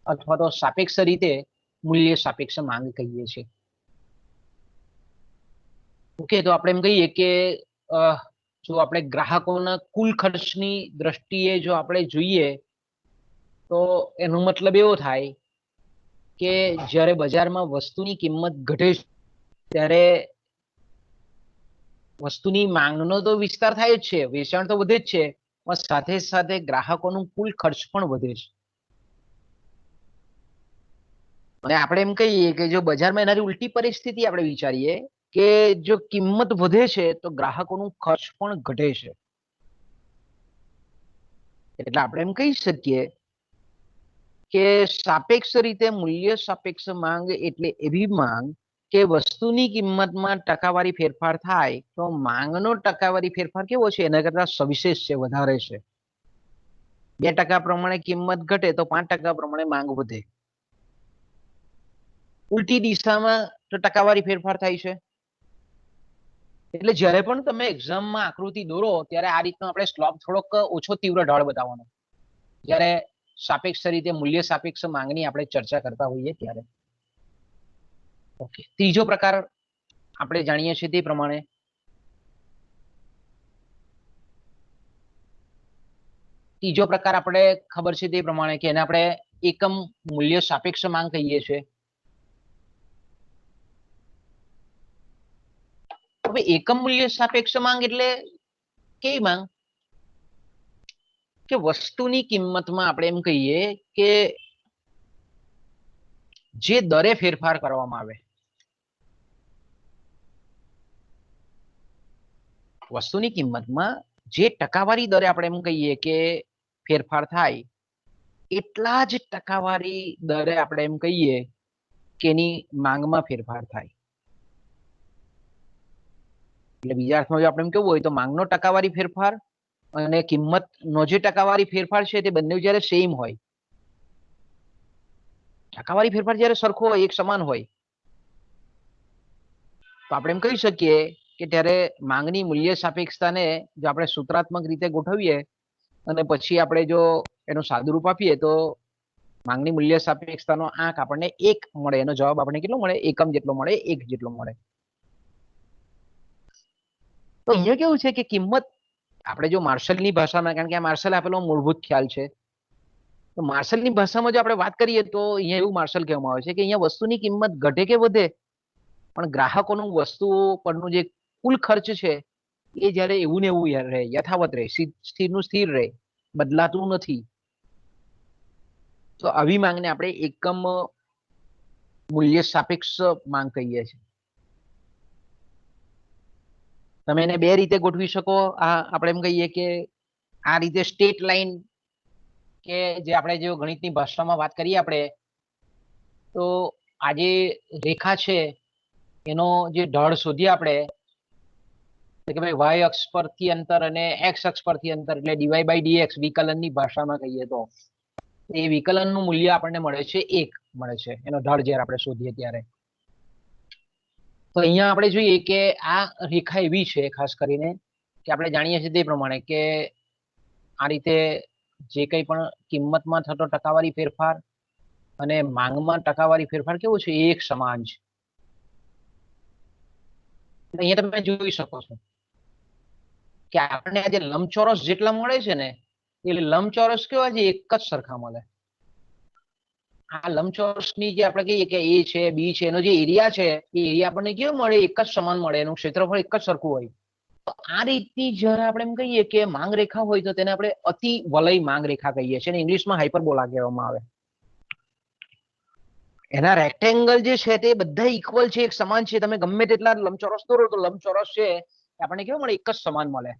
અથવા તો સાપેક્ષ રીતે મૂલ્ય સાપેક્ષ માંગ કહીએ છીએ. ઓકે, તો આપણે એમ કહીએ કે જો આપણે ગ્રાહકોના કુલ ખર્ચની દ્રષ્ટિએ જો આપણે જોઈએ તો એનો મતલબ એવો થાય કે જ્યારે બજારમાં વસ્તુની કિંમત ઘટે ત્યારે વસ્તુની માંગનો તો વિસ્તાર થાય જ છે, વેચાણ તો વધે જ છે, પણ સાથે સાથે ગ્રાહકોનું કુલ ખર્ચ પણ વધે છે. અને આપણે એમ કહીએ કે જો બજારમાં એનાથી ઉલટી પરિસ્થિતિ આપણે વિચારીએ કે જો કિંમત વધે છે તો ગ્રાહકોનું ખર્ચ પણ ઘટે છે. એટલે આપણે એમ કહી શકીએ કે સાપેક્ષ રીતે મૂલ્ય સાપેક્ષ માંગ એટલે એવી માંગ કે વસ્તુની કિંમતમાં ટકાવારી ફેરફાર થાય તો માંગનો ટકાવારી ફેરફાર કેવો છે, એના કરતા સવિશેષ છે, વધારે છે. 2% પ્રમાણે કિંમત ઘટે તો 5% પ્રમાણે માંગ વધે. ઉલટી દિશામાં તો ટકાવારી ફેરફાર થાય છે. એટલે જ્યારે પણ તમે એક્ઝામમાં આકૃતિ દોરો ત્યારે આ રીતનો આપણે સ્લોપ થોડોક ઓછો તીવ્ર ઢાળ બતાવવાનો, જ્યારે સાપેક્ષ રીતે મૂલ્ય સાપેક્ષ માંગની આપણે ચર્ચા કરતા હોઈએ ત્યારે. ઓકે, ત્રીજો પ્રકાર આપણે જાણીએ છીએ તે પ્રમાણે ત્રીજો પ્રકાર આપણે ખબર છે તે પ્રમાણે કે એને આપણે એકમ મૂલ્ય સાપેક્ષ માંગ કહીએ છીએ. હવે એકમ મૂલ્ય સાપેક્ષ માંગ એટલે કેવી માંગ કે વસ્તુની કિંમતમાં આપણે એમ કહીએ કે જે દરે ફેરફાર કરવામાં આવે, વસ્તુની કિંમતમાં જે ટકાવારી દરે આપણે એમ કહીએ કે ફેરફાર થાય એટલા જ ટકાવારી દરે આપણે એમ કહીએ કે એની માંગમાં ફેરફાર થાય. એટલે બીજા અર્થમાં જો આપણે એમ કેવું હોય તો માંગનો ટકાવારી ફેરફાર અને કિંમતનો જે ટકાવારી ફેરફાર છે તે બંને જ્યારે સેમ હોય, ટકાવારી ફેરફાર જ્યારે સરખો હોય, એક સમાન હોય, તો આપણે એમ કહી શકીએ કે ત્યારે માંગની મૂલ્ય સાપેક્ષતાને જો આપણે સૂત્રાત્મક રીતે ગોઠવીએ અને પછી આપણે જો એનું સાદુરૂપ આપીએ તો માંગની મૂલ્ય સાપેક્ષતાનો આંક આપણને 1 મળે. એનો જવાબ આપણને કેટલો મળે? એકમ જેટલો મળે, 1 જેટલો મળે. તો અહીંયા કેવું છે કે કિંમત આપણે જો માર્શલની ભાષામાં, કારણ કે આ માર્શલ આપેલો મૂળભૂત ખ્યાલ છે, તો માર્શલની ભાષામાં જો આપણે વાત કરીએ તો અહીંયા એવું માર્શલ કહેવામાં આવે છે કે અહીંયા વસ્તુની કિંમત ઘટે કે વધે, પણ ગ્રાહકોનું વસ્તુઓ પરનું જે કુલ ખર્ચ છે એ જ્યારે એવું ને એવું રહે, યથાવત રહે, સ્થિરનું સ્થિર રહે, બદલાતું નથી. તો આવી માંગને આપણે એકમ મૂલ્ય સાપેક્ષ માંગ કહીએ છીએ. તમે એને બે રીતે ગોઠવી શકો. આ આપણે એમ કહીએ કે આ રીતે સ્ટેટ લાઈન, કે જે આપણે જો ગણિતની ભાષામાં વાત કરીએ આપણે, તો આ જે રેખા છે એનો જે ઢાળ શોધીએ આપણે કે ભાઈ વાય અક્ષ પરથી અંતર અને એક્સ અક્ષ પરથી અંતર, એટલે ડીવાય બાય ડીએક્સ વિકલનની ભાષામાં કહીએ તો એ વિકલનનું મૂલ્ય આપણને મળે છે 1 મળે છે, એનો ઢાળ જ્યારે આપણે શોધીએ ત્યારે. તો અહીંયા આપણે જોઈએ કે આ રેખા એવી છે ખાસ કરીને કે આપણે જાણીએ છીએ તે પ્રમાણે કે આ રીતે જે કંઈ પણ કિંમતમાં થતો ટકાવારી ફેરફાર અને માંગમાં ટકાવારી ફેરફાર કેવો છે? એક સમાન છે. અહીંયા તમે જોઈ શકો છો કે આપણને આ જે લંબચોરસ જેટલા મળે છે ને, એ લંબચોરસ કેવા છે? એક જ સરખા મળે. આ લંબચોરસની જે આપણે કહીએ કે એ છે, બી છે, એનો જે એરિયા છે એ એરિયા આપણને કેવો મળે? એક જ સમાન મળે, એનું ક્ષેત્રફળ એક જ સરખું હોય. તો આ રીતની જ્યારે આપણે એમ કહીએ કે માંગ રેખા હોય તો તેને આપણે અતિ વલય માંગ રેખા કહીએ છીએ, અને ઇંગ્લિશમાં હાઇપરબોલા કહેવામાં આવે. એના રેક્ટેંગલ જે છે તે બધા ઇક્વલ છે, એક સમાન છે. તમે ગમે તેટલા લંબચોરસ દોરો તો લંબચોરસ છે આપણને કેવું મળે? એક જ સમાન મળે.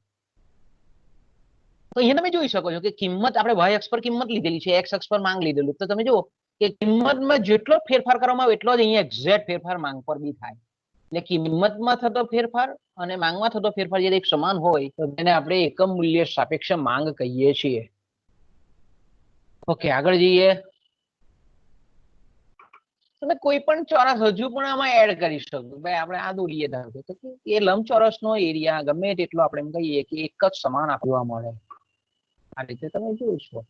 તો અહીંયા તમે જોઈ શકો છો કે કિંમત આપણે વાય અક્ષ પર કિંમત લીધેલી છે, એક્સ અક્ષ પર માંગ લીધેલું. તો તમે જુઓ કે કિંમતમાં જેટલો ફેરફાર કરવામાં આવે એટલો જ અહીંયા એક્ઝેક્ટ ફેરફાર માંગ પર બી થાય. એટલે કિંમતમાં થતો ફેરફાર અને માંગમાં થતો ફેરફાર જ્યારે એક સમાન હોય તો તેને આપણે એકમ મૂલ્ય સાપેક્ષ માંગ કહીએ છીએ. ઓકે, આગળ જઈએ. તમે કોઈ પણ ચોરસ હજુ પણ આમાં એડ કરી શકો. ભાઈ આપણે આ દોરીએ ધારો તો એ લંબચોરસનો એરિયા ગમે તેટલો આપણે એમ કહીએ કે એક જ સમાન આપવા મળે. આ રીતે તમે જોઈશો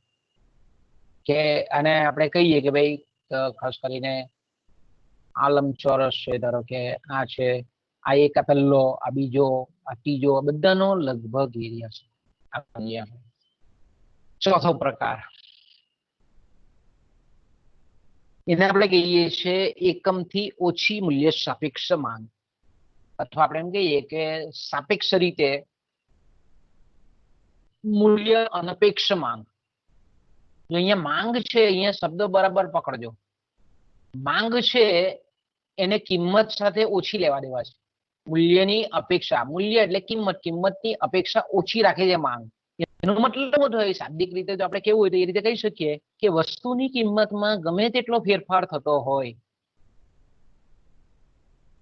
કે આને આપણે કહીએ કે ભાઈ ખાસ કરીને આ લંબચોરસ છે, ધારો કે આ છે, આ એક, આ પહેલો, આ બીજો, આ ત્રીજો, આ બધાનો લગભગ એરિયા છે. ચોથો પ્રકાર એને આપણે કહીએ છીએ એકમથી ઓછી મૂલ્ય સાપેક્ષ માંગ, અથવા આપણે એમ કહીએ કે સાપેક્ષ રીતે મૂલ્ય અનપેક્ષ માંગ. અહીંયા માંગ છે, અહીંયા શબ્દો બરાબર પકડજો. માંગ છે એને કિંમત સાથે ઓછી લેવા દેવા છે. મૂલ્યની અપેક્ષા, મૂલ્ય એટલે કિંમત, કિંમતની અપેક્ષા ઓછી રાખે છે માંગ. એનો મતલબ થાય શાબ્દિક રીતે જો આપણે કેવું હોય તો એ રીતે કહી શકીએ કે વસ્તુની કિંમતમાં ગમે તેટલો ફેરફાર થતો હોય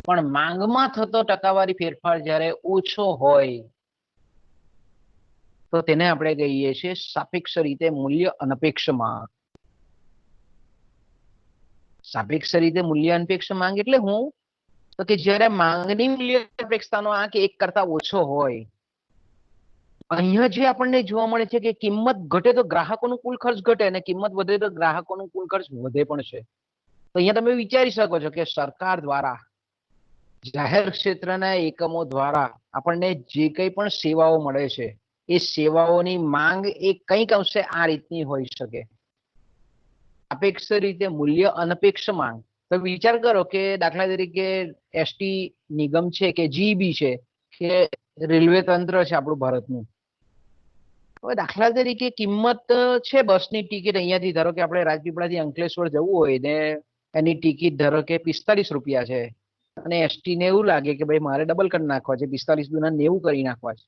પણ માંગમાં થતો ટકાવારી ફેરફાર જ્યારે ઓછો હોય તો તેને આપણે કહીએ છીએ સાપેક્ષ રીતે મૂલ્ય અનપેક્ષ માંગ. સાપેક્ષ રીતે મૂલ્ય અનપેક્ષ માંગ એટલે હું તો કે જ્યારે માંગની મૂલ્ય અપેક્ષાનો આંક 1 કરતા ઓછો હોય. અહીંયા જે આપણને જોવા મળે છે કે કિંમત ઘટે તો ગ્રાહકોનું કુલ ખર્ચ ઘટે અને કિંમત વધે તો ગ્રાહકોનું કુલ ખર્ચ વધે પણ છે. તો અહીંયા તમે વિચારી શકો છો કે સરકાર દ્વારા, જાહેર ક્ષેત્રના એકમો દ્વારા આપણને જે કંઈ પણ સેવાઓ મળે છે એ સેવાઓની માંગ એ કંઈક અંશે આ રીતની હોઈ શકે. સાપેક્ષ રીતે મૂલ્ય અનપેક્ષ માંગ. તો વિચાર કરો કે દાખલા તરીકે એસટી નિગમ છે કે જીબી છે કે રેલવે તંત્ર છે આપણું ભારતનું. હવે દાખલા તરીકે કિંમત છે બસની ટિકિટ, અહીંયાથી ધારો કે આપણે રાજપીપળાથી અંકલેશ્વર જવું હોય ને એની ટિકિટ ધારો કે 45 રૂપિયા છે અને એસટી ને એવું લાગે કે ભાઈ મારે ડબલ કરી નાખવા છે, 45 દુના 90 કરી નાખવા છે.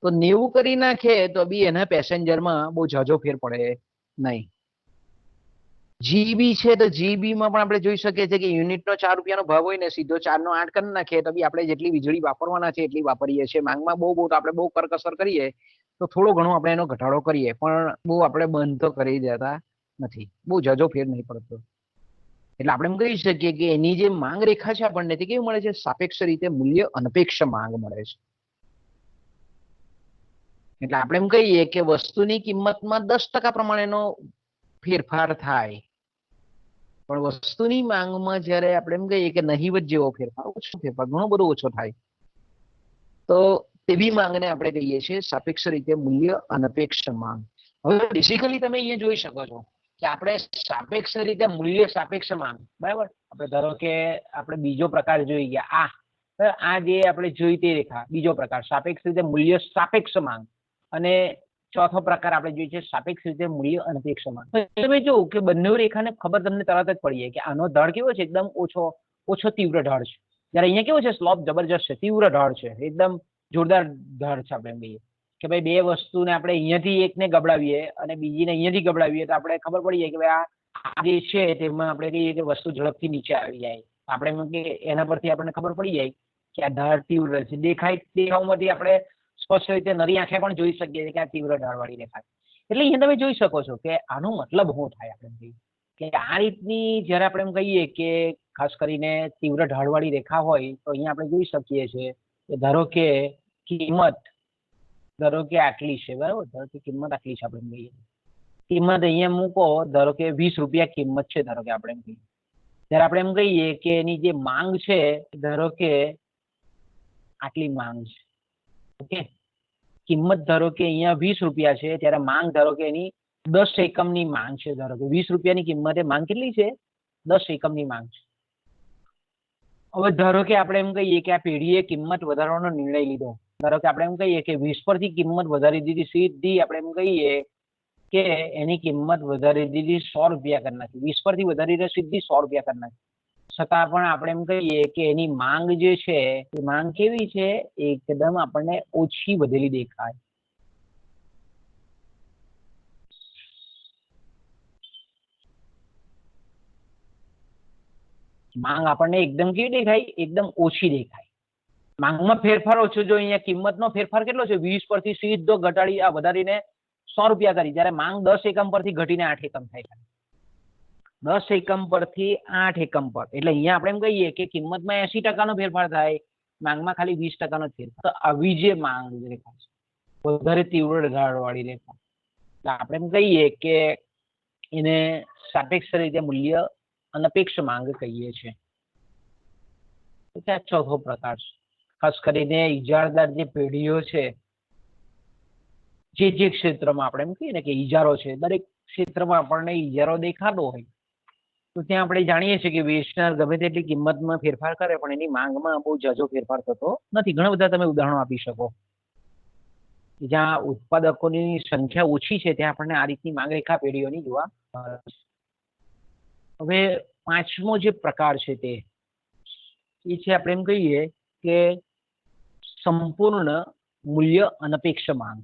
તો 90 કરી નાખે તો બી એના પેસેન્જરમાં બહુ ઝાઝો ફેર પડે નહીં. જીબી છે તો જીબીમાં પણ આપણે જોઈ શકીએ છીએ કે યુનિટનો 4 રૂપિયાનો ભાવ હોય ને સીધો 4 નો 8 કરી નાખીએ તો બી આપણે જેટલી વીજળી વાપરવાના છે એટલી વાપરીએ છીએ. માંગમાં બહુ આપણે બહુ કરકસર કરીએ તો થોડો ઘણો આપણે એનો ઘટાડો કરીએ, પણ બહુ આપણે બંધ તો કરી દેતા નથી. બહુ ઝાઝો ફેર નહીં પડતો. એટલે આપણે એમ કહી શકીએ કે એની જે માંગ રેખા છે આપણને તે કેવી મળે છે? સાપેક્ષ રીતે મૂલ્ય અનપેક્ષ માંગ મળે છે. એટલે આપણે એમ કહીએ કે વસ્તુની કિંમતમાં 10% પ્રમાણેનો ફેરફાર થાય, પણ વસ્તુની માંગમાં જ્યારે આપણે એમ કહીએ કે નહીવત જેવો ફેરફાર, ઓછો ફેરફાર, ઘણો બધો ઓછો થાય, તો તેવી માંગને આપણે કહીએ છીએ સાપેક્ષ રીતે મૂલ્ય અનપેક્ષ માંગ. હવે બેઝિકલી તમે અહીંયા જોઈ શકો છો કે આપણે સાપેક્ષ રીતે મૂલ્ય સાપેક્ષ માંગ, બરાબર, આપણે ધારો કે આપણે બીજો પ્રકાર જોઈ ગયા, આ જે આપણે જોઈ તે રેખા બીજો પ્રકાર સાપેક્ષ રીતે મૂલ્ય સાપેક્ષ માંગ, અને ચોથો પ્રકાર આપણે જોઈએ છે સાપેક્ષ રીતે મૂલ્ય અનપેક્ષ માંગ. તમે જોવું કે બંને રેખાને ખબર તમને તરત જ પડી જાય કે આનો ઢાળ કેવો છે? એકદમ ઓછો તીવ્ર ઢાળ છે. જ્યારે અહીંયા કેવો છે? સ્લોપ જબરજસ્ત છે, તીવ્ર ઢાળ છે, એકદમ જોરદાર ઢાળ છે. આપણે એમ કહીએ કે ભાઈ બે વસ્તુને આપણે અહીંયાથી એકને ગબડાવીએ અને બીજીને અહીંયાથી ગબડાવીએ તો આપણે ખબર પડી જાય કે ભાઈ આ જે છે તેમાં આપણે કહીએ કે વસ્તુ ઝડપથી નીચે આવી જાય. આપણે એમ કે એના પરથી આપણને ખબર પડી જાય કે આ ઢાળ તીવ્ર છે. દેખાવમાંથી આપણે સ્પષ્ટ રીતે નરી આંખે પણ જોઈ શકીએ છીએ કે આ તીવ્ર ઢાળવાળી રેખા છે. એટલે અહીંયા તમે જોઈ શકો છો કે આનો મતલબ શું થાય? આપણે કે આ રીતની જ્યારે આપણે એમ કહીએ કે ખાસ કરીને તીવ્ર ઢાળવાળી રેખા હોય તો અહીંયા આપણે જોઈ શકીએ છીએ કે ધારો કે કિંમત ધારો કે આટલી છે, બરાબર, ધારો કે કિંમત આટલી છે, આપણે કહીએ કિંમત અહીંયા મૂકો, ધારો કે 20 રૂપિયા કિંમત છે, ધારો કે આપણે એમ કહીએ, ત્યારે આપણે એમ કહીએ કે એની જે માંગ છે ધારો કે આટલી માંગ છે. ઓકે, કિંમત ધારો કે અહીંયા 20 રૂપિયા છે, ત્યારે માંગ ધારો કે એની 10 એકમની માંગ છે. ધારો કે 20 રૂપિયાની કિંમતે માંગ કેટલી છે? 10 એકમની માંગ છે. હવે ધારો કે આપણે એમ કહીએ કે આ પેઢીએ કિંમત વધારવાનો નિર્ણય લીધો, ધારો કે આપણે એમ કહીએ કે 20 પરથી કિંમત વધારી દીધી, સીધી આપણે એમ કહીએ કે એની કિંમત વધારી દીધી 100 રૂપિયા કરી નાખી, 20 પરથી વધારીને સીધી 100 રૂપિયા કરી નાખી, છતાં પણ આપણે એમ કહીએ કે એની માંગ જે છે એ માંગ કેવી છે? એકદમ આપણને ઓછી વધેલી દેખાય. માંગ આપણને એકદમ કેવી દેખાય? એકદમ ઓછી દેખાય. માંગમાં ફેરફાર ઓછો. જો અહીંયા કિંમતનો ફેરફાર કેટલો છે? 20 પરથી સીધો ઘટાડી વધારીને 100 રૂપિયા કરી, જ્યારે માંગ 10 એકમ પરથી ઘટીને 8 એકમ થાય. 10 એકમ પરથી 8 એકમ પર, એટલે અહીંયા આપણે એમ કહીએ કે કિંમતમાં 80% ફેરફાર થાય, માંગમાં ખાલી 20% ફેરફાર. તો આવી જે માંગ રેખા છે, વધારે તીવ્ર ઢાળવાળી રેખા, આપણે એમ કહીએ કે એને સાપેક્ષ રીતે મૂલ્ય અનપેક્ષ માંગ કહીએ છીએ. ચોથો પ્રકાર છે, ખાસ કરીને ઇજારદાર જે પેઢીઓ છે, જે ક્ષેત્રમાં આપણે એમ કહીએ ને કે ઇજારો છે, દરેક ક્ષેત્રમાં આપણને ઇજારો દેખાતો હોય તો ત્યાં આપણે જાણીએ છીએ કે વેચનાર ગમે તેટલી કિંમતમાં ફેરફાર કરે પણ એની માંગમાં બહુ ઝાઝો ફેરફાર થતો નથી. ઘણા બધા તમે ઉદાહરણો આપી શકો. જ્યાં ઉત્પાદકોની સંખ્યા ઓછી છે ત્યાં આપણને આ રીતની માંગ રેખા પેઢીઓની જોવા મળે છે. હવે પાંચમો જે પ્રકાર છે તે એ છે આપણે એમ કહીએ કે સંપૂર્ણ મૂલ્ય અનપેક્ષ માંગ,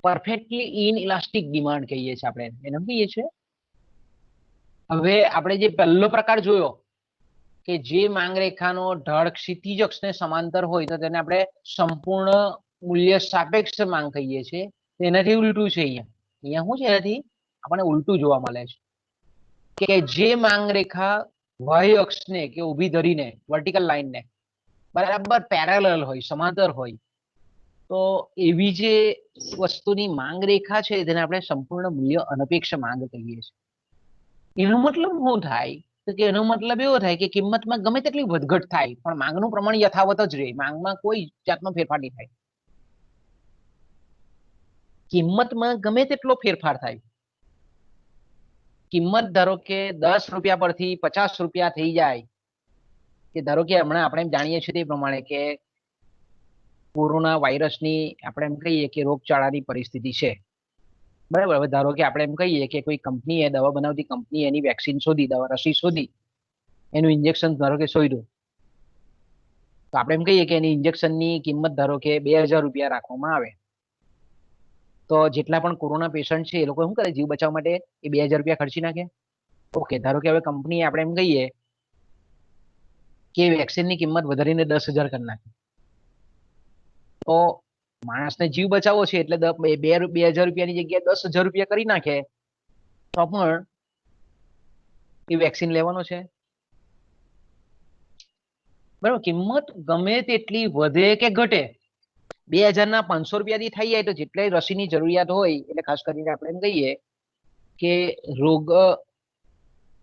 પરફેક્ટલી ઇનઇલાસ્ટિક ડિમાન્ડ કહીએ છીએ આપણે, એને કહીએ છીએ. હવે આપણે જે પહેલો પ્રકાર જોયો કે જે માંગ રેખાનો ઢાળ ક્ષિતિજ અક્ષને સમાંતર હોય તો તેને આપણે સંપૂર્ણ મૂલ્ય સાપેક્ષ માંગ કહીએ છીએ. તેનાથી ઉલટું છે અહીંયા શું છે? એનાથી આપણને ઉલટું જોવા મળે છે કે જે માંગ રેખા વાય અક્ષને કે ઊભી ધરીને વર્ટિકલ લાઈનને બરાબર પેરેલલ હોય, સમાંતર હોય, તો એવી જે વસ્તુની માંગ રેખા છે તેને આપણે સંપૂર્ણ મૂલ્ય અનપેક્ષ માંગ કહીએ છીએ. એનો મતલબ શું થાય? તો કે એનો મતલબ એવો થાય કે કિંમતમાં ગમે તેટલી વધઘટ થાય પણ માંગનું પ્રમાણ યથાવત જ રહે, માંગમાં કોઈ જાતનો ફેરફાર નહીં થાય. કિંમતમાં ગમે તેટલો ફેરફાર થાય, કિંમત ધારો કે 10 રૂપિયા પરથી 50 રૂપિયા થઈ જાય, કે ધારો કે હમણાં આપણે જાણીએ છીએ તે પ્રમાણે કે કોરોના વાયરસની આપણે એમ કહીએ કે રોગચાળાની પરિસ્થિતિ છે, બરાબર. હવે ધારો કે આપણે એમ કહીએ કે કોઈ કંપનીએ, દવા બનાવતી કંપનીએ એની વેક્સિન શોધી, દવા રસી શોધી, એનું ઇન્જેક્શન ધારો કે શોધ્યું, તો આપણે એમ કહીએ કે એની ઇન્જેક્શનની કિંમત ધારો કે 2000 રૂપિયા રાખવામાં આવે, તો જેટલા પણ કોરોના પેશન્ટ છે એ લોકો શું કરે? જીવ બચાવવા માટે એ 2000 રૂપિયા ખર્ચી નાખે. ઓકે, ધારો કે હવે કંપનીએ આપણે એમ કહીએ કે વેક્સિનની કિંમત વધારીને 10,000 કરી નાખે, તો માણસને જીવ બચાવવો છે એટલે 2000 રૂપિયાની જગ્યાએ 10,000 રૂપિયા કરી નાખે, તો પણ એ વેક્સિન લેવાનો છે, બરાબર. કિંમત ગમે તેટલી વધે કે ઘટે, 2000 500 રૂપિયાથી થઈ જાય તો જેટલી રસીની જરૂરિયાત હોય, એટલે ખાસ કરીને આપણે એમ કહીએ કે રોગ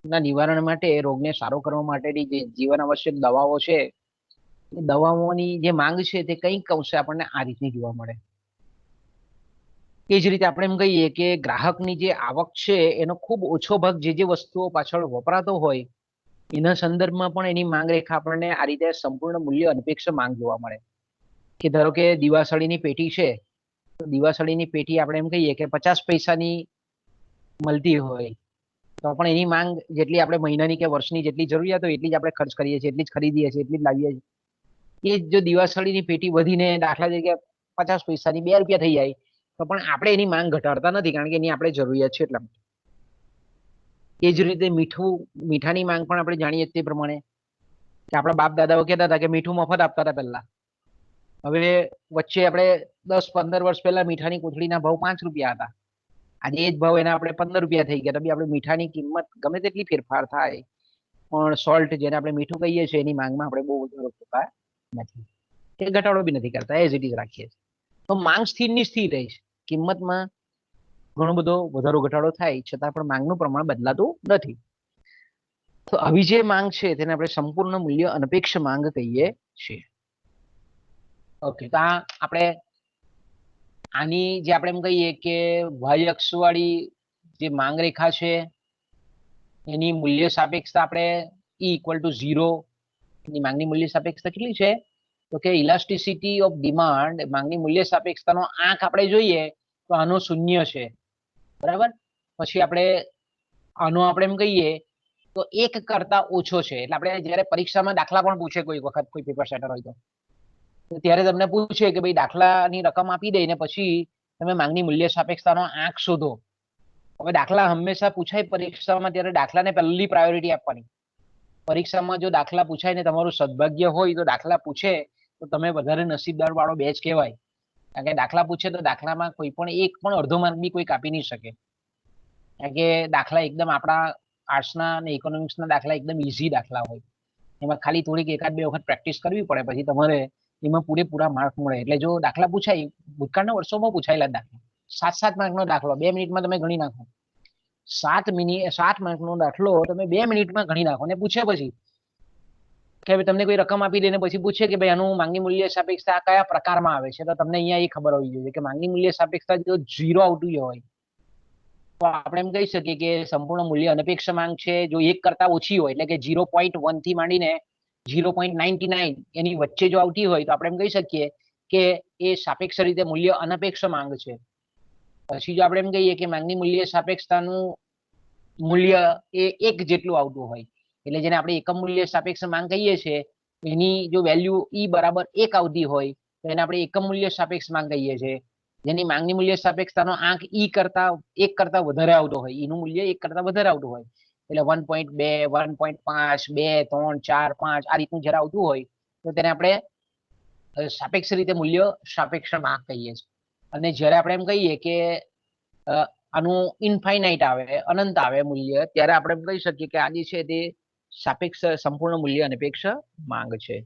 ના નિવારણ માટે, રોગને સારો કરવા માટેની જે જીવન આવશ્યક દવાઓ છે, એ દવાઓની જે માંગ છે તે કંઈક અંશે આપણને આ રીતની જોવા મળે. એ જ રીતે આપણે એમ કહીએ કે ગ્રાહકની જે આવક છે એનો ખૂબ ઓછો ભાગ જે વસ્તુઓ પાછળ વપરાતો હોય એના સંદર્ભમાં પણ એની માંગ રેખા આપણને આ રીતે સંપૂર્ણ મૂલ્ય અનપેક્ષ માંગ જોવા મળે. કે ધારો કે દિવાસળીની પેટી છે, તો દિવાસળીની પેટી આપણે એમ કહીએ કે 50 પૈસાની મળતી હોય, તો પણ એની માંગ જેટલી આપણે મહિનાની કે વર્ષની જેટલી જરૂરિયાત હોય એટલી જ આપણે ખર્ચ કરીએ છીએ, એટલી જ ખરીદીએ છીએ, એટલી જ લાવીએ છીએ. એ જો દિવાસળીની પેટી વધીને દાખલા તરીકે 50 પૈસાની 2 રૂપિયા થઈ જાય, તો પણ આપણે એની માંગ ઘટાડતા નથી, કારણ કે એની આપણે જરૂરિયાત છે એટલા. એ જ રીતે મીઠાની માંગ પણ આપણે જાણીએ તે પ્રમાણે કે આપણા બાપ દાદાઓ કહેતા હતા કે મીઠું મફત આપતા હતા પહેલા. હવે વચ્ચે આપણે 10-15 વર્ષ પહેલા મીઠાની કોથળીના ભાવ 5 રૂપિયા હતા. આજે એ જ ભાવ એના આપણે 15 રૂપિયા થઈ ગયા. તો બી આપણે મીઠાની કિંમત ગમે તેટલી ફેરફાર થાય, પણ સોલ્ટ જેને આપણે મીઠું કહીએ છીએ એની માંગમાં આપણે બહુ વધારો થતા નથી, કે ઘટાડો બી નથી કરતા, એઝ ઇટ ઇઝ રાખીએ છીએ. તો માંગ સ્થિર ની સ્થિર રહી છે, કિંમતમાં ઘણો બધો વધારો ઘટાડો થાય છતાં પણ માંગનું પ્રમાણ બદલાતું નથી. તો આવી જે માંગ છે તેને આપણે સંપૂર્ણ મૂલ્ય અનપેક્ષ માંગ કહીએ છીએ. ઓકે, તો આ આપણે આની જે આપણે એમ કહીએ કે વાય અક્ષ વાળી જે માંગ રેખા છે એની મૂલ્ય સાપેક્ષતા આપણે E=0, એની માંગની મૂલ્ય સાપેક્ષતા કેટલી છે? તો કે ઇલાસ્ટિસિટી ઓફ ડિમાન્ડ, માંગની મૂલ્ય સાપેક્ષતાનો આંક આપણે જોઈએ તો આનો 0 છે, બરાબર. પછી આપણે આનો આપણે એમ કહીએ તો 1 કરતા ઓછો છે. એટલે આપણે જયારે પરીક્ષામાં દાખલા પણ પૂછે કોઈ વખત, કોઈ પેપર સેટર હોય તો ત્યારે તમને પૂછે કે ભાઈ દાખલાની રકમ આપી દઈને પછી તમે માંગની મૂલ્ય સાપેક્ષતાનો આંક શોધો. હવે દાખલા હંમેશા પૂછાય પરીક્ષામાં ત્યારે દાખલાને પહેલી પ્રાયોરિટી આપવાની. પરીક્ષામાં જો દાખલા પૂછાય ને તમારું સદભાગ્ય હોય તો દાખલા પૂછે તો તમે વધારે નસીબદાર વાળો બેચ કહેવાય. કારણ કે દાખલા પૂછે તો દાખલામાં કોઈ પણ એક પણ અડધો માર્ક બી કોઈ કાપી નહીં શકે. કારણ કે દાખલા એકદમ આપણા આર્ટ્સના અને ઇકોનોમિક્સના દાખલા એકદમ ઈઝી દાખલા હોય. એમાં ખાલી થોડીક 1-2 વખત પ્રેક્ટિસ કરવી પડે, પછી તમારે એમાં પૂરેપૂરા માર્ક મળે. એટલે જો દાખલા પૂછાય, ભૂતકાળના વર્ષોમાં પૂછાયેલા દાખલા 7-7 માર્કનો દાખલો 2 મિનિટમાં તમે ગણી નાખો. 7 માર્કનો દાખલો તમે 2 મિનિટમાં ગણી નાખો. ને પૂછે પછી કે તમને કોઈ રકમ આપી દે ને પછી પૂછે કે ભાઈ આનું માંગની મૂલ્ય સાપેક્ષતા કયા પ્રકારમાં આવે છે, તો તમને અહીંયા એ ખબર હોવી જોઈએ કે માંગની મૂલ્ય સાપેક્ષતા જો 0 આવતું હોય તો આપણે એમ કહી શકીએ કે સંપૂર્ણ મૂલ્ય અનપેક્ષ માંગ છે. જો 1 કરતા ઓછી હોય, એટલે કે 0.1 થી માંડીને 0.99 એની વચ્ચે જો આવતી હોય તો આપણે એમ કહી શકીએ કે એ સાપેક્ષ રીતે મૂલ્ય અનપેક્ષ માંગ છે. પછી જો આપણે એમ કહીએ કે માંગની મૂલ્ય સાપેક્ષતાનું મૂલ્ય એ 1 જેટલું આવતું હોય, એટલે જેને આપણે એકમ મૂલ્ય સાપેક્ષ માંગ કહીએ છીએ, એની જો વેલ્યુ E=1 આવતી હોય તો એને આપણે એકમ મૂલ્ય સાપેક્ષ માંગ કહીએ છીએ. જેની માંગની મૂલ્ય સાપેક્ષતાનો આંક 1 કરતા વધારે આવતો હોય, એનું મૂલ્ય 1 કરતા વધારે આવતું હોય, એટલે 1.2, 1.5, 2, 3, 4, 5 આ રીતનું જયારે આવતું હોય તો તેને આપણે સાપેક્ષ રીતે મૂલ્ય સાપેક્ષ માંગ કહીએ છીએ. અને જ્યારે આપણે એમ કહીએ કે આનું ઇનફાઇનાઇટ આવે, અનંત આવે મૂલ્ય, ત્યારે આપણે એમ કહી શકીએ કે આ જે છે તે સાપેક્ષ સંપૂર્ણ મૂલ્ય અનપેક્ષ માંગ છે.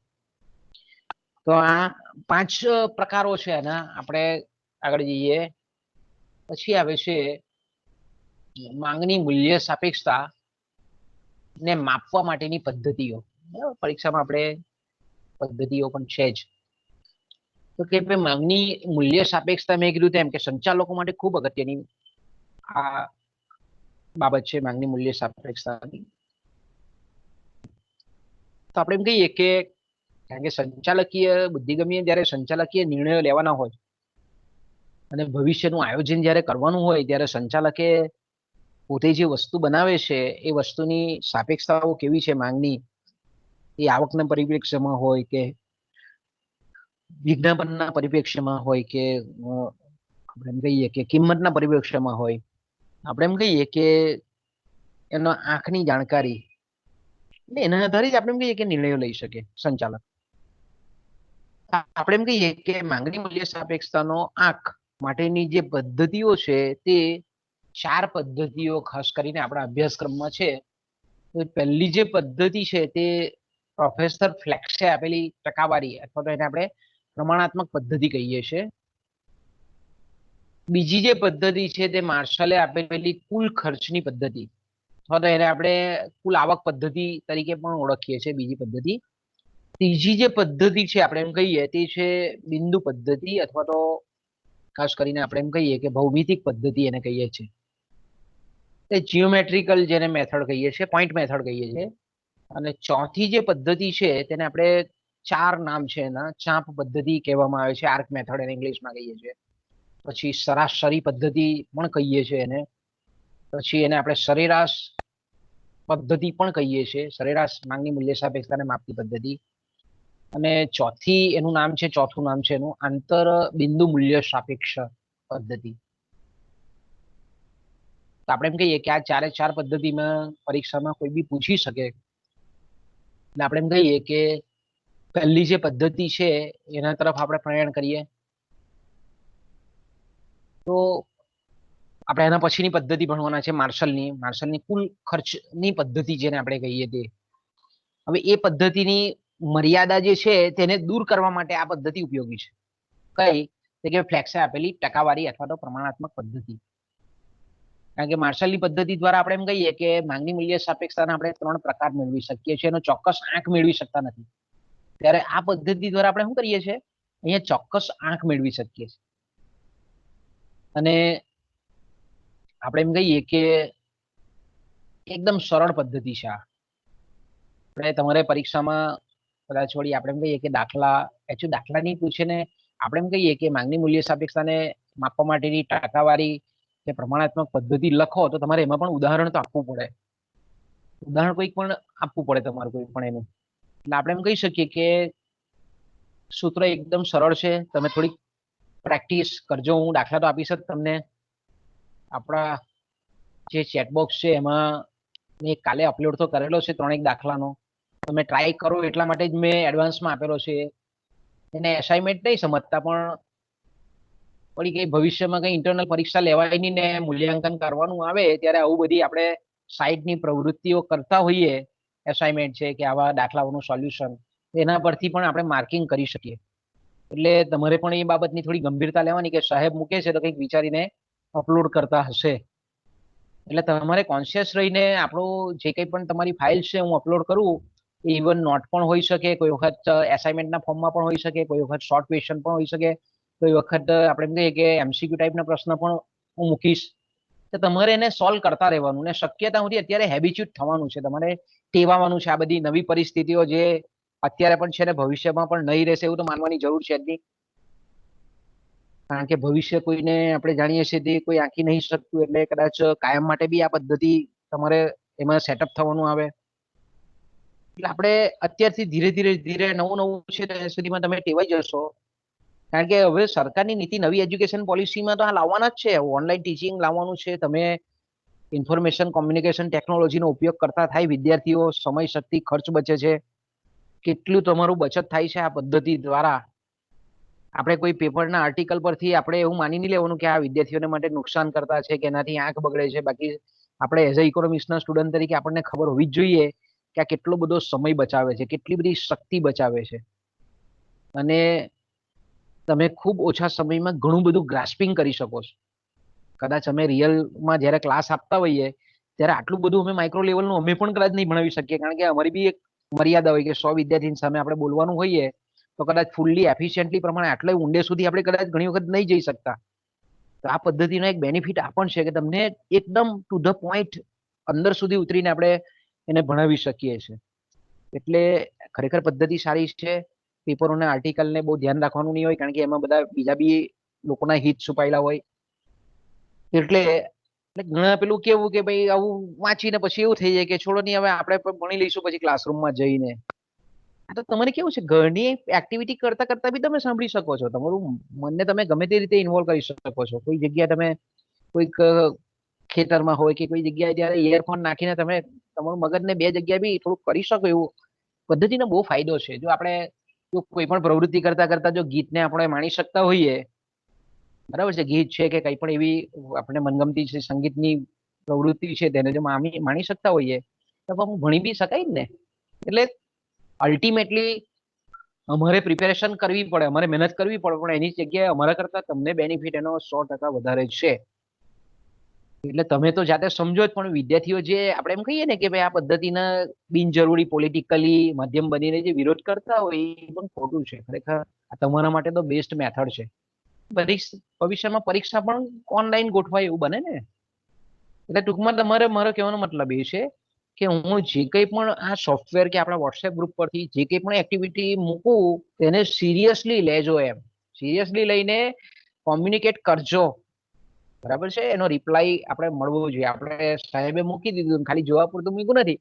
તો આ 5 પ્રકારો છે એના. આપણે આગળ જઈએ પછી આવે છે માંગની મૂલ્ય સાપેક્ષતા ને માપવા માટેની પદ્ધતિઓ. પરીક્ષામાં આપણે પદ્ધતિઓ પણ છે જ. તો કે માંગની મૂલ્ય સાપેક્ષતા મેં કીધું તેમ કે સંચાલકો માટે ખૂબ અગત્યની આ બાબત છે માંગની મૂલ્ય સાપેક્ષતાની. તો આપણે એમ કહીએ કે કારણ કે સંચાલકીય બુદ્ધિગમ્ય જ્યારે સંચાલકીય નિર્ણયો લેવાના હોય અને ભવિષ્યનું આયોજન જ્યારે કરવાનું હોય ત્યારે સંચાલકે પોતે જે વસ્તુ બનાવે છે એ વસ્તુની સાપેક્ષતાઓ કેવી છે માંગની, એ આવકના પરિપ્રેક્ષ્યમાં હોય કે વિજ્ઞાપનના પરિપ્રેક્ષ્યમાં હોય કે આપણે એમ કહીએ કે કિંમતના પરિપ્રેક્ષ્યમાં હોય, આપણે એમ કહીએ કે એનો આંખની જાણકારી, એના આધારે જ આપણે એમ કહીએ કે નિર્ણયો લઈ શકે સંચાલક. આપણે એમ કહીએ કે માંગની મૂલ્ય સાપેક્ષતાનો આંક માટેની જે પદ્ધતિઓ છે તે 4 પદ્ધતિઓ ખાસ કરીને આપણા અભ્યાસક્રમમાં છે. તો પહેલી જે પદ્ધતિ છે તે પ્રોફેસર ફ્લેક્સે આપેલી ટકાવારી અથવા તો એને આપણે પ્રમાણાત્મક પદ્ધતિ કહીએ છીએ. બીજી જે પદ્ધતિ છે તે માર્શલે આપેલી કુલ ખર્ચની પદ્ધતિ અથવા તો એને આપણે કુલ આવક પદ્ધતિ તરીકે પણ ઓળખીએ છીએ બીજી પદ્ધતિ. ત્રીજી જે પદ્ધતિ છે આપણે એમ કહીએ તે છે બિંદુ પદ્ધતિ અથવા તો ખાસ કરીને આપણે એમ કહીએ કે ભૌમિતિક પદ્ધતિ એને કહીએ છીએ. તે જીઓમેટ્રિકલ જેને મેથડ કહીએ છીએ, પોઈન્ટ મેથડ કહીએ છીએ. અને ચોથી જે પદ્ધતિ છે તેને આપણે 4 નામ છે એના. ચાંપ પદ્ધતિ કહેવામાં આવે છે, આર્ક મેથડ એને ઇંગ્લિશમાં કહીએ છીએ. પછી સરાસરી પદ્ધતિ પણ કહીએ છીએ એને. પછી એને આપણે સરેરાશ પદ્ધતિ પણ કહીએ છીએ, સરેરાશ માંગની મૂલ્ય સાપેક્ષતાને માપતી પદ્ધતિ. અને ચોથું નામ છે એનું આંતર બિંદુ મૂલ્ય સાપેક્ષ પદ્ધતિ. તો આપણે એમ કહીએ કે આ 4 પદ્ધતિમાં પરીક્ષામાં કોઈ બી પૂછી શકે. એટલે આપણે એમ કહીએ કે પહેલી જે પદ્ધતિ છે એના તરફ આપણે પ્રયાણ કરીએ. તો આપણે એના પછીની પદ્ધતિ ભણવાના છે માર્શલની કુલ ખર્ચની પદ્ધતિ જેને આપણે કહીએ તે. હવે એ પદ્ધતિની મર્યાદા જે છે તેને દૂર કરવા માટે આ પદ્ધતિ ઉપયોગી છે. કઈ કે ફ્લેક્સે આપેલી ટકાવારી અથવા તો પ્રમાણાત્મક પદ્ધતિ. કારણ કે માર્શલની પદ્ધતિ દ્વારા આપણે એમ કહીએ કે માંગની મૂલ્ય સાપેક્ષતાના આપણે 3 પ્રકાર મેળવી શકીએ છીએ, એનો ચોક્કસ આંક મેળવી શકતા નથી. ત્યારે આ પદ્ધતિ દ્વારા આપણે શું કરીએ છીએ, અહીંયા ચોક્કસ આંક મેળવી શકીએ છીએ. અને આપણે એમ કહીએ કે એકદમ સરળ પદ્ધતિ છે આ. આપણે તમારે પરીક્ષામાં કદાચ વળી આપણે એમ કહીએ કે દાખલા નહીં પૂછે ને આપણે એમ કહીએ કે માંગની મૂલ્ય સાપેક્ષતાને માપવા માટેની ટકાવારી કે પ્રમાણાત્મક પદ્ધતિ લખો તો તમારે એમાં પણ ઉદાહરણ તો આપવું પડે. ઉદાહરણ કોઈક પણ આપવું પડે તમારે કોઈ પણ એનું. એટલે આપણે એમ કહી શકીએ કે સૂત્ર એકદમ સરળ છે, તમે થોડીક પ્રેક્ટિસ કરજો. હું દાખલા તો આપીશ જ તમને. આપણા જે ચેટબોક્સ છે એમાં મેં કાલે અપલોડ તો કરેલો છે 3 દાખલાનો. તમે ટ્રાય કરો એટલા માટે જ મેં એડવાન્સમાં આપેલો છે. એને એસાઇનમેન્ટ નહીં સમજતા, પણ વળી કઈ ભવિષ્યમાં કઈ ઇન્ટરનલ પરીક્ષા લેવાય નહીં ને મૂલ્યાંકન કરવાનું આવે ત્યારે આવું બધી આપણે સાઈડની પ્રવૃત્તિઓ કરતા હોઈએ, એસાઇનમેન્ટ છે કે આવા દાખલાઓનું સોલ્યુશન, એના પરથી પણ આપણે માર્કિંગ કરી શકીએ. એટલે તમારે પણ એ બાબતની થોડી ગંભીરતા લેવાની કે સાહેબ મૂકે છે તો કંઈક વિચારીને અપલોડ કરતા હશે. એટલે તમારે કોન્શિયસ રહીને આપણું જે કંઈ પણ તમારી ફાઇલ છે હું અપલોડ કરું, ઇવન નોટ પણ હોઈ શકે, કોઈ વખત એસાઇનમેન્ટના ફોર્મમાં પણ હોઈ શકે, કોઈ વખત શોર્ટ ક્વેશ્ચન પણ હોઈ શકે, કોઈ વખત આપણે એમ કહીએ કે એમસીક્યુ ટાઈપના પ્રશ્ન પણ હું મૂકીશ. તો તમારે એને સોલ્વ કરતા રહેવાનું ને શક્યતા સુધી અત્યારે હેબિચ્યુટ થવાનું છે, તમારે ટેવાવાનું છે આ બધી નવી પરિસ્થિતિઓ જે અત્યારે પણ છે ને ભવિષ્યમાં પણ નહીં રહેશે એવું તો માનવાની જરૂર છે જ નહીં. કારણ કે ભવિષ્ય કોઈને આપણે જાણીએ છીએ તે કોઈ આંકી નહીં શકતું, એટલે કદાચ કાયમ માટે બી આ પદ્ધતિ તમારે એમાં સેટઅપ થવાનું આવે. એટલે આપણે અત્યારથી ધીરે ધીરે નવું છે ત્યાં સુધીમાં તમે ટેવાઈ જશો. કારણ કે હવે સરકારની નીતિ નવી એજ્યુકેશન પોલિસીમાં તો આ લાવવાના જ છે, ઓનલાઈન ટીચિંગ લાવવાનું છે. તમે ઇન્ફોર્મેશન કોમ્યુનિકેશન ટેકનોલોજીનો ઉપયોગ કરતા થાય, વિદ્યાર્થીઓ સમય શક્તિ ખર્ચ બચે છે. કેટલું તમારું બચત થાય છે આ પદ્ધતિ દ્વારા. આપણે કોઈ પેપરના આર્ટિકલ પરથી આપણે એવું માની નહીં લેવાનું કે આ વિદ્યાર્થીઓને માટે નુકસાન કરતા છે કે એનાથી આંખ બગડે છે. બાકી આપણે એઝ અ ઇકોનોમિક્સના સ્ટુડન્ટ તરીકે આપણને ખબર હોવી જ જોઈએ કે આ કેટલો બધો સમય બચાવે છે, કેટલી બધી શક્તિ બચાવે છે. અને તમે ખૂબ ઓછા સમયમાં ઘણું બધું ગ્રાસ્પિંગ કરી શકો છો. કદાચ અમે રિયલમાં જ્યારે ક્લાસ આપતા હોઈએ ત્યારે આટલું બધું અમે માઇક્રો લેવલનું અમે પણ કદાચ નહીં ભણાવી શકીએ, કારણ કે અમારી બી એક મર્યાદા હોય કે 100 વિદ્યાર્થીની સામે આપણે બોલવાનું હોઈએ તો કદાચ ફૂલ્લી એફિશિયન્ટલી પ્રમાણે આટલે ઊંડે સુધી આપણે કદાચ ઘણી વખત નહીં જઈ શકતા. તો આ પદ્ધતિનો એક બેનિફિટ આ પણ છે કે તમને એકદમ ટુ ધ પોઈન્ટ અંદર સુધી ઉતરીને આપણે એને ભણાવી શકીએ છીએ. એટલે ખરેખર પદ્ધતિ સારી છે. પેપરોના આર્ટિકલને બહુ ધ્યાન રાખવાનું નહીં હોય, કારણ કે એમાં બધા બીજા બી લોકોના હિત છુપાયેલા હોય. એટલે ઘણા પેલું કેવું કે ભાઈ આવું વાંચીને પછી એવું થઈ જાય કે છોડો નહીં, હવે આપણે ભણી લઈશું પછી ક્લાસરૂમમાં જઈને. તો તમારે કેવું છે, ઘરની એક્ટિવિટી કરતા કરતા બી તમે સાંભળી શકો છો. તમારું મનને તમે ગમે તે રીતે ઇન્વોલ્વ કરી શકો છો. કોઈ જગ્યાએ તમે કોઈક ખેતરમાં હોય કે કોઈ જગ્યાએ ત્યારે ઇયરફોન નાખીને તમે તમારું મગજને 2 જગ્યાએ બી થોડુંક કરી શકો એવું પદ્ધતિનો બહુ ફાયદો છે. જો આપણે કોઈ પણ પ્રવૃત્તિ કરતા કરતા જો ગીતને આપણે માણી શકતા હોઈએ, બરાબર છે, ગીત છે કે કંઈ પણ એવી આપણે મનગમતી છે સંગીતની પ્રવૃત્તિ છે તેને જો માણી શકતા હોઈએ તો હું ભણી બી શકાય ને. એટલે અલ્ટિમેટલી અમારે પ્રિપેરેશન કરવી પડે, અમારે મહેનત કરવી પડે, પણ એની જગ્યાએ અમારા કરતા તમને બેનિફિટ એનો 100% વધારે છે. એટલે તમે તો જાતે સમજો જ, પણ વિદ્યાર્થીઓ જે આપણે એમ કહીએ ને કે ભાઈ આ પદ્ધતિના બિનજરૂરી પોલિટિકલી માધ્યમ બનીને જે વિરોધ કરતા હોય એ પણ ખોટું છે. ખરેખર આ તમારા માટે તો બેસ્ટ મેથડ છે. ભવિષ્યમાં પરીક્ષા પણ ઓનલાઈન ગોઠવાય એવું બને ને. એટલે ટૂંકમાં તમારે મારો કહેવાનો મતલબ એ છે કે હું જે કંઈ પણ આ સોફ્ટવેર કે આપણા વોટ્સએપ ગ્રુપ પરથી જે કંઈ પણ એક્ટિવિટી મૂકું તેને સિરિયસલી લેજો, એમ સિરિયસલી લઈને કોમ્યુનિકેટ કરજો. બરાબર છે, એનો રિપ્લાય આપણે મળવો જોઈએ. આપણે સાહેબે મૂકી દીધું ખાલી જોવા પૂરતું મૂક્યું નથી.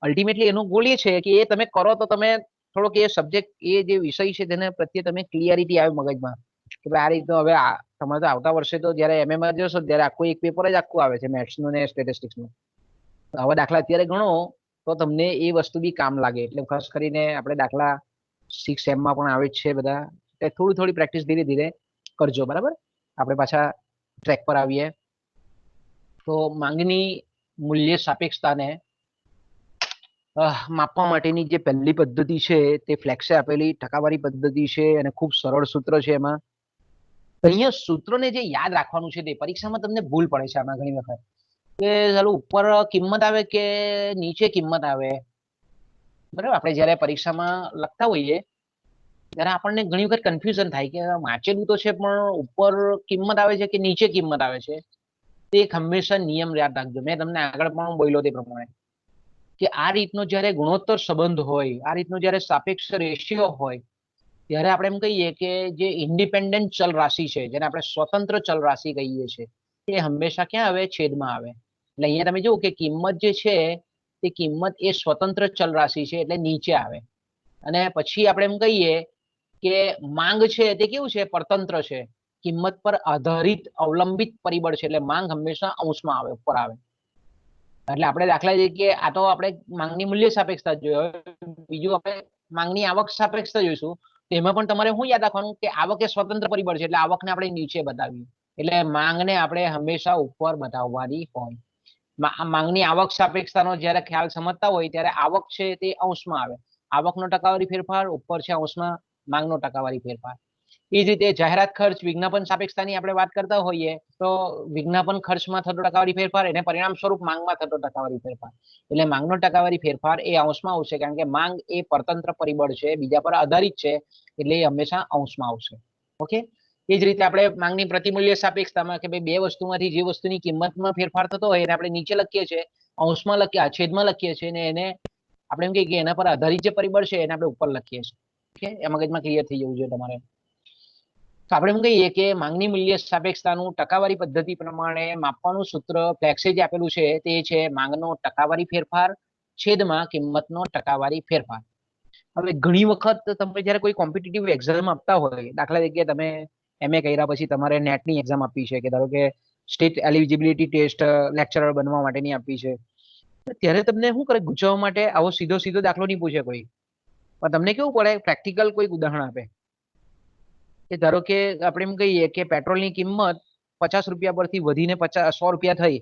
અલ્ટિમેટલી એનો ગોલ એ છે કે એ તમે કરો તો તમે થોડોક એ સબ્જેક્ટ એ જે વિષય છે તેને પ્રત્યે તમે ક્લિયરિટી આવે મગજમાં કે ભાઈ આ રીતનું હવે તમારે તો આવતા વર્ષે તો જયારે એમએમાં જશો ત્યારે આખું એક પેપર જ આખું આવે છે મેથ્સનું ને સ્ટેટિસ્ટિક્સનું. આવા દાખલા અત્યારે ગણો તો તમને એ વસ્તુ બી કામ લાગે. એટલે ખાસ કરીને આપણે દાખલા 6 સેમમાં પણ આવે જ છે બધા. થોડી થોડી પ્રેક્ટિસ ધીરે ધીરે કરજો. બરાબર, આપણે પાછા ટ્રેક પર આવીએ તો માંગની મૂલ્ય સાપેક્ષતાને માપવા માટેની જે પહેલી પદ્ધતિ છે તે ફ્લેક્સે આપેલી ટકાવારી પદ્ધતિ છે અને ખૂબ સરળ સૂત્ર છે. એમાં અહીંયા સૂત્રને જે યાદ રાખવાનું છે તે પરીક્ષામાં તમને ભૂલ પડે છે આમાં ઘણી વખત કે ચાલો ઉપર કિંમત આવે કે નીચે કિંમત આવે. બરાબર, આપણે જયારે પરીક્ષામાં લખતા હોઈએ ત્યારે આપણને ઘણી વખત કન્ફ્યુઝન થાય કે વાંચેલું તો છે પણ ઉપર કિંમત આવે છે કે નીચે કિંમત આવે છે. તે એક હંમેશા નિયમ યાદ રાખજો. મેં તમને આગળ પણ બોલ્યો તે પ્રમાણે કે આ રીતનો જયારે ગુણોત્તર સંબંધ હોય, આ રીતનો જયારે સાપેક્ષ રેશિયો હોય ત્યારે આપણે એમ કહીએ કે જે ઇન્ડિપેન્ડન્ટ ચલ રાશિ છે જેને આપણે સ્વતંત્ર ચલ રાશિ કહીએ છીએ એ હંમેશા ક્યાં આવે? છેદમાં આવે. એટલે અહીંયા તમે જુઓ કે કિંમત જે છે તે કિંમત એ સ્વતંત્ર ચલ રાશિ છે એટલે નીચે આવે. અને પછી આપણે એમ કહીએ કે માંગ છે તે કેવું છે? પરતંત્ર છે, કિંમત પર આધારિત અવલંબિત પરિબળ છે એટલે માંગ હંમેશા અંશમાં આવે, ઉપર આવે. એટલે આપણે દાખલા તરીકે આ તો આપણે માંગની મૂલ્ય સાપેક્ષતા જોયો. બીજું આપણે માંગની આવક સાપેક્ષતા જોઈશું. એમાં પણ તમારે શું યાદ રાખવાનું કે આવક એ સ્વતંત્ર પરિબળ છે એટલે આવકને આપણે નીચે બતાવીએ. એટલે માંગને આપણે હંમેશા ઉપર બતાવવાની હોય. માંગની આવક સાપેક્ષતાનો જયારે ખ્યાલ સમજતા હોય ત્યારે આવક છે તે અંશમાં આવે. આવકનો ટકાવારી ફેરફાર ઉપર છે અંશમાં માંગનો ટકાવારી ફેરફાર. એ જ રીતે જાહેરાત ખર્ચ વિજ્ઞાપન સાપેક્ષતાની આપણે વાત કરતા હોઈએ તો વિજ્ઞાપન ખર્ચમાં થતો ટકાવારી ફેરફાર એને પરિણામ સ્વરૂપ માંગમાં થતો ટકાવારી ફેરફાર. એટલે માંગનો ટકાવારી ફેરફાર એ અંશમાં આવશે કારણ કે માંગ એ પરતંત્ર પરિબળ છે, બીજા પર આધારિત છે એટલે એ હંમેશા અંશમાં આવશે. ઓકે, એ જ રીતે આપણે માંગની પ્રતિમૂલ્ય સાપેક્ષતામાં કે ભાઈ બે વસ્તુમાંથી જે વસ્તુની કિંમતમાં ફેરફાર થતો હોય એને આપણે નીચે લખીએ છીએ, અંશમાં લખીએ, છેદમાં લખીએ છીએ, અને એને આપણે એમ કહીએ કે એના પર આધારિત જે પરિબળ છે એને આપણે ઉપર લખીએ છીએ. ઓકે, એ મગજમાં ક્લિયર થઈ જવું જોઈએ તમારે. તો આપણે એમ કહીએ કે માંગની મૂલ્ય સાપેક્ષતાનું ટકાવારી પદ્ધતિ પ્રમાણે માપવાનું સૂત્ર ફ્લેક્સે જે આપેલું છે તે છે માંગનો ટકાવારી ફેરફાર છેદમાં કિંમતનો ટકાવારી ફેરફાર. હવે ઘણી વખત તમે જયારે કોઈ કોમ્પિટિટિવ એક્ઝામ આપતા હોય, દાખલા તરીકે તમે એમએ કર્યા પછી તમારે નેટની એક્ઝામ આપી છે કે ધારો કે સ્ટેટ એલિજિબિલિટી ટેસ્ટ લેક્ચરર બનવા માટેની આપી છે, ત્યારે તમને શું કરે? ગુજવવા માટે આવો સીધો સીધો દાખલો નહીં પૂછે કોઈ, પણ તમને કેવું પડે? પ્રેક્ટિકલ કોઈ ઉદાહરણ આપે કે ધારો કે આપણે એમ કહીએ કે પેટ્રોલની કિંમત 50 રૂપિયા પરથી વધીને 100 રૂપિયા થઈ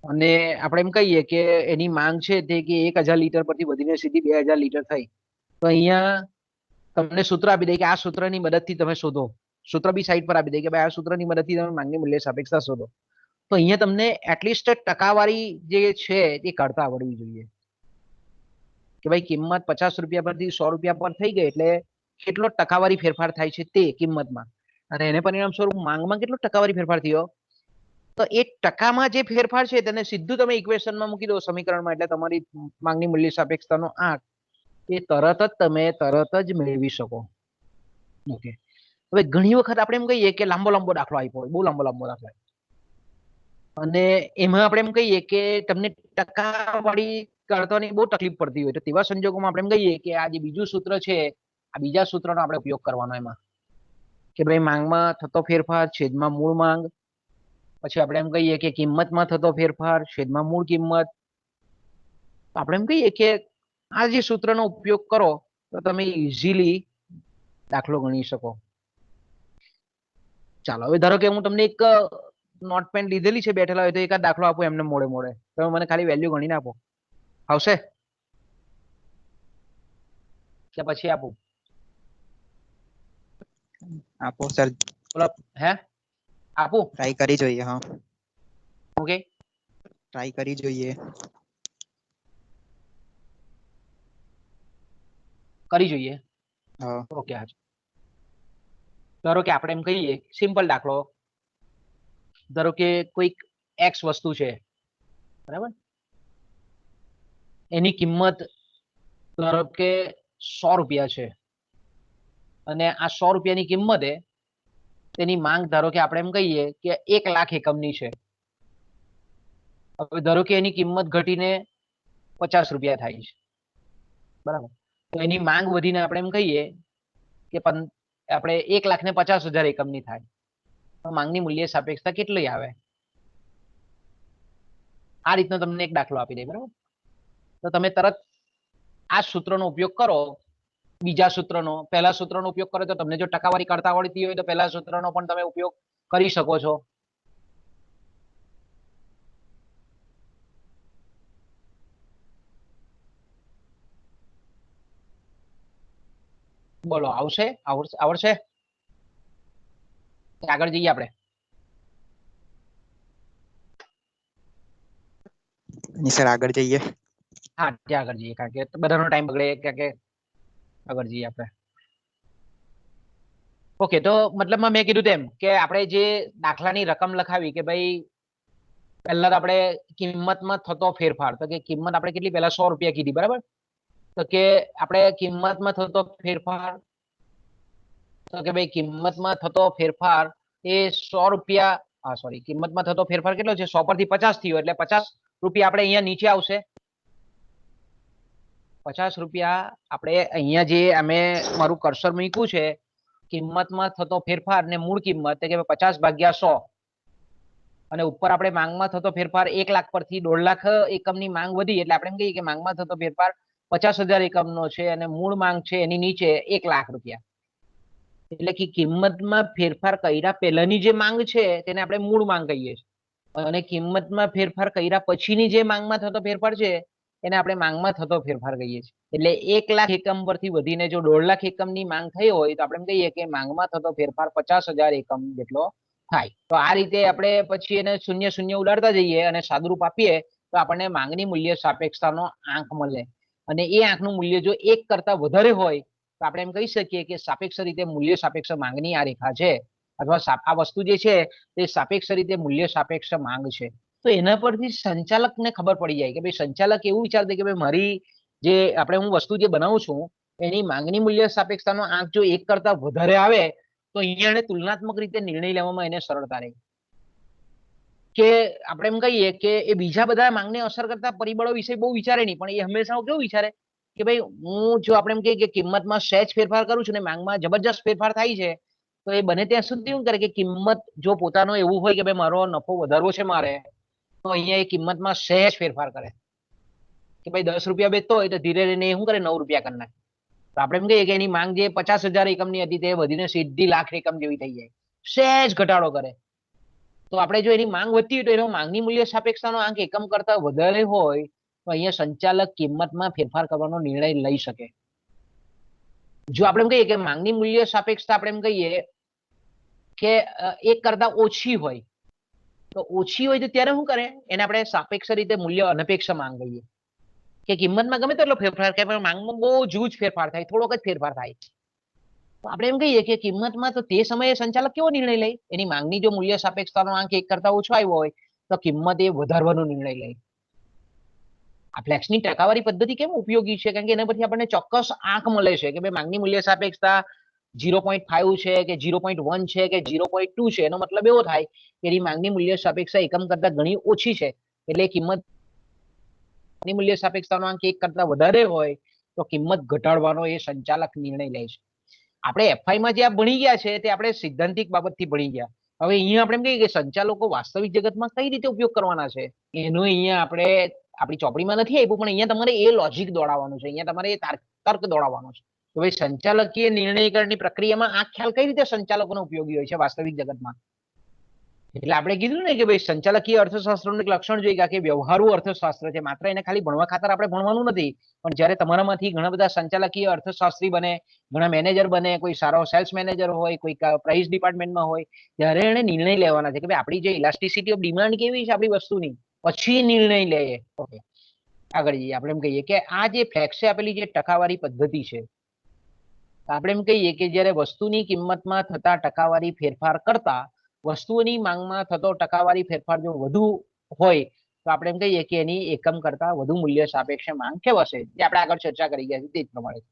અને આપણે એમ કહીએ કે એની માંગ છે તે કે 1000 લીટર પરથી વધીને સીધી 2000 લીટર થઈ. તો અહીંયા તમને સૂત્ર આપી દે કે આ સૂત્રની મદદથી તમે શોધો. સૂત્ર બી સાઈડ પર આપી દે કે ભાઈ આ સૂત્રની મદદથી તમે માંગની મૂલ્ય સાપેક્ષતા શોધો. તો અહીંયા તમને એટલીસ્ટ ટકાવારી જે છે તે કાઢતા આવડવી જોઈએ કે ભાઈ કિંમત 50 રૂપિયા પરથી 100 રૂપિયા પર થઈ ગઈ એટલે કેટલો ટકાવારી ફેરફાર થાય છે તે કિંમતમાં, અને એને પરિણામ સ્વરૂપ માંગમાં કેટલો ટકાવારી ફેરફાર થયો. તો એ ટકામાં જે ફેરફાર છે તેને સીધું તમે ઇક્વેશનમાં મૂકી દો, સમીકરણમાં, એટલે તમારી માંગની મૂલ્ય સાપેક્ષતાનો આંક એ તરત જ મેળવી શકો. ઓકે, હવે ઘણી વખત આપણે એમ કહીએ કે લાંબો દાખલો આપ્યો હોય, બહુ લાંબો દાખલો, અને એમાં આપણે એમ કહીએ કે તમને ટકાવારી કાઢવાની બહુ તકલીફ પડતી હોય, તો તેવા સંજોગોમાં આપણે એમ કહીએ કે આ જે બીજું સૂત્ર છે આ બીજા સૂત્રનો આપણે ઉપયોગ કરવાનો એમાં કે ભાઈ માંગમાં થતો ફેરફાર છેદમાં મૂળ માંગ, પછી આપણે એમ કહીએ કે કિંમતમાં થતો ફેરફાર છેદમાં મૂળ કિંમત. આપણે એમ કહીએ કે આ જે સૂત્રનો ઉપયોગ કરો તો તમે ઇઝીલી દાખલો ગણી શકો. ચાલો હવે ધારો કે હું તમને એક નોટ પેન લીધેલી છે, બેઠેલા હોય તો એકાદ દાખલો આપો એમને મોડે મોડે, તમે મને ખાલી વેલ્યુ ગણીને આપો. આવશે કે પછી આપું? આપો સર, બોલો. હે આપું? ટ્રાય કરી જોઈએ. હા, ઓકે, ટ્રાય કરી જોઈએ. કરી જોઈએ. હા, ઓકે, હા. ધારો કે આપણે એમ કહીએ, સિમ્પલ દાખલો, ધારો કે કોઈક એક્સ વસ્તુ છે, બરાબર, એની કિંમત ધારો કે 100 રૂપિયા છે, અને આ 100 રૂપિયાની કિંમતે તેની માંગ ધારો કે આપણે એમ કહીએ કે 1 લાખ એકમની છે. હવે ધારો કે એની કિંમત ઘટીને 50 રૂપિયા થાય છે, બરાબર, તો એની માંગ વધીને આપણે એમ કહીએ કે આપણે 1,50,000 એકમની થાય, તો માંગની મૂલ્ય સાપેક્ષતા કેટલી આવે? આ રીતનો તમને એક દાખલો આપી દે, બરાબર, તો તમે તરત આ સૂત્રનો ઉપયોગ કરો, બીજા સૂત્રનો, પહેલા સૂત્રનો ઉપયોગ કરો, તો તમને જો ટકાવારી કરતા આવડતી હોય તો પહેલા સૂત્રનો પણ તમે ઉપયોગ કરી શકો છો. બોલો, આવશે? આવડશે? આગળ જઈએ આપણે. સર આગળ જઈએ. હા, ત્યાં આગળ જઈએ, કારણ કે બધાનો ટાઈમ બગડે, કારણ કે આગળ જઈએ આપણે. ઓકે, તો મતલબમાં મેં કીધું તેમ કે આપણે જે દાખલાની રકમ લખાવી કે ભાઈ પહેલા આપણે કિંમતમાં થતો ફેરફાર, તો કે કિંમત આપણે કેટલી પહેલા 100 રૂપિયા કીધી, બરાબર, તો કે આપણે કિંમતમાં થતો ફેરફાર, તો કે ભાઈ કિંમતમાં થતો ફેરફાર એ 100 રૂપિયા, સોરી, કિંમતમાં થતો ફેરફાર કેટલો છે? 100 પરથી 50 થયો, એટલે 50 રૂપિયા આપણે અહીંયા નીચે આવશે. 50 રૂપિયા આપણે અહીંયા જે અમે મારું કર્સર મૂક્યું છે, કિંમતમાં થતો ફેરફાર ને મૂળ કિંમત કે 50 ભાગ્યા 100, અને ઉપર આપણે માંગમાં થતો ફેરફાર 1 લાખ પરથી 1.5 લાખ એકમની માંગ વધી, એટલે આપણે એમ કહીએ કે માંગમાં થતો ફેરફાર 50,000 એકમનો છે, અને મૂળ માંગ છે એની નીચે 1 લાખ રૂપિયા. એટલે કે કિંમતમાં ફેરફાર કર્યા પહેલાની જે માંગ છે તેને આપણે મૂળ માંગ કહીએ છીએ, અને કિંમતમાં ફેરફાર કર્યા પછીની જે માંગમાં થતો ફેરફાર છે એને આપણે માંગમાં થતો ફેરફાર કહીએ છીએ. એટલે 1 લાખ એકમ પરથી વધીને જો 1.5 લાખ એકમની માંગ થઈ હોય તો આપણે કહીએ કે માંગમાં થતો ફેરફાર 50,000 એકમ જેટલો થાય. તો આ રીતે આપણે પછી એને શૂન્ય શૂન્ય ઉડાડતા જઈએ અને સાદુરૂપ આપીએ તો આપણને માંગની મૂલ્ય સાપેક્ષતાનો આંક મળે, અને એ આંકનું મૂલ્ય જો 1 કરતા વધારે હોય તો આપણે એમ કહી શકીએ કે સાપેક્ષ રીતે મૂલ્ય સાપેક્ષ માંગની આ રેખા છે, અથવા આ વસ્તુ જે છે તે સાપેક્ષ રીતે મૂલ્ય સાપેક્ષ માંગ છે. તો એના પરથી સંચાલકને ખબર પડી જાય કે ભાઈ સંચાલક એવું વિચારશે કે ભાઈ મારી જે આપણે હું વસ્તુ જે બનાવું છું એની માંગની મૂલ્ય સાપેક્ષતાનો આંક જો 1 કરતા વધારે આવે તો અહીંયા એને તુલનાત્મક રીતે નિર્ણય લેવામાં એને સરળતા રહે. કે આપણે એમ કહીએ કે એ બીજા બધા માંગને અસર કરતા પરિબળો વિશે બહુ વિચારે નહીં, પણ એ હંમેશા કેવું વિચારે કે ભાઈ હું જો આપણે એમ કહીએ કે કિંમતમાં સહેજ ફેરફાર કરું છું ને માંગમાં જબરજસ્ત ફેરફાર થાય છે, તો એ બને ત્યાં સુધી શું કરે કે કિંમત જો પોતાનો એવું હોય કે ભાઈ મારો નફો વધારવો છે મારે, તો અહીંયા એ કિંમતમાં સહેજ ફેરફાર કરે કે ભાઈ 10 રૂપિયા બેચતો હોય તો ધીરે ધીરે શું કરે 9 રૂપિયા કરી નાખે. તો આપણે એમ કહીએ કે એની માંગ જે 50,000 એકમની હતી તે વધીને સીધી લાખ એકમ જેવી થઈ જાય, સહેજ ઘટાડો કરે. તો આપણે જો એની માંગ વધતી હોય તો એનો માંગની મૂલ્ય સાપેક્ષતાનો આંક એકમ કરતા વધારે હોય તો અહીંયા સંચાલક કિંમતમાં ફેરફાર કરવાનો નિર્ણય લઈ શકે. જો આપણે એમ કહીએ કે માંગની મૂલ્ય સાપેક્ષતા આપણે એમ કહીએ કે 1 કરતા ઓછી હોય, તો ઓછી હોય તો ત્યારે શું કરે એને આપણે સાપેક્ષ રીતે મૂલ્ય અનપેક્ષ માંગ કહીએ, કે કિંમતમાં ગમે તેટલો ફેરફાર થાય પણ માંગમાં બહુ જૂજ ફેરફાર થાય, થોડોક જ ફેરફાર થાય. તો આપણે એમ કહીએ કે કિંમતમાં તો તે સમયે સંચાલક કેવો નિર્ણય લે, એની માંગની જો મૂલ્ય સાપેક્ષતાનો આંક 1 કરતા ઓછો આવ્યો હોય તો કિંમત એ વધારવાનો નિર્ણય લે. આ ફ્લેક્સની ટકાવારી પદ્ધતિ કેમ ઉપયોગી છે, કારણ કે એના પરથી આપણને ચોક્કસ આંક મળે છે કે ભાઈ માંગની મૂલ્ય સાપેક્ષતા 0.5 છે કે 0.1 છે કે 0.2 છે, એનો મતલબ એવો થાય કે એની માંગની મૂલ્ય સાપેક્ષતા એકમ કરતા ઘણી ઓછી છે, એટલે કિંમત મૂલ્ય સાપેક્ષતાનો આંક 1 કરતા વધારે હોય તો કિંમત ઘટાડવાનો એ સંચાલક નિર્ણય લે છે. આપણે એફઆઈ માં જે આ ભણી ગયા છે તે આપણે સિદ્ધાંતિક બાબતથી ભણી ગયા. હવે અહીંયા આપણે એમ કહીએ કે સંચાલકો વાસ્તવિક જગતમાં કઈ રીતે ઉપયોગ કરવાના છે એનો અહીંયા આપણે આપણી ચોપડીમાં નથી આપ્યું, પણ અહીંયા તમારે એ લોજિક દોડાવવાનું છે, અહીંયા તમારે તર્ક દોડાવવાનો છે તો ભાઈ સંચાલકીય નિર્ણયકરણની પ્રક્રિયામાં આ ખ્યાલ કઈ રીતે સંચાલકોનો ઉપયોગી હોય છે વાસ્તવિક જગતમાં? એટલે આપણે કીધું ને કે ભાઈ સંચાલકીય અર્થશાસ્ત્રનું એક લક્ષણ જોઈએ કે વ્યવહારુ અર્થશાસ્ત્ર છે. માત્ર એને ખાલી ભણવા ખાતર આપણે ભણવાનું નથી, પણ જ્યારે તમારામાંથી ઘણા બધા સંચાલકીય અર્થશાસ્ત્રી બને, ઘણા મેનેજર બને, કોઈ સારો સેલ્સ મેનેજર હોય, કોઈ પ્રાઇસ ડિપાર્ટમેન્ટમાં હોય, ત્યારે એને નિર્ણય લેવાના છે કે ભાઈ આપણી જે ઇલાસ્ટિસિટી ઓફ ડિમાન્ડ કેવી છે આપણી વસ્તુની, પછી નિર્ણય લઈએ. ઓકે, આગળ જઈએ. આપણે એમ કહીએ કે આ જે ફ્લેક્સે આપેલી જે ટકાવારી પદ્ધતિ છે, આપણે એમ કહીએ કે જ્યારે વસ્તુની કિંમતમાં થતા ટકાવારી ફેરફાર કરતા વસ્તુઓની માંગમાં થતો ટકાવારી ફેરફાર જો વધુ હોય તો આપણે એમ કહીએ કે એની એકમ કરતા વધુ મૂલ્ય સાપેક્ષ માંગ કહેવાશે, જે આપણે આગળ ચર્ચા કરી ગયા તે જ પ્રમાણે.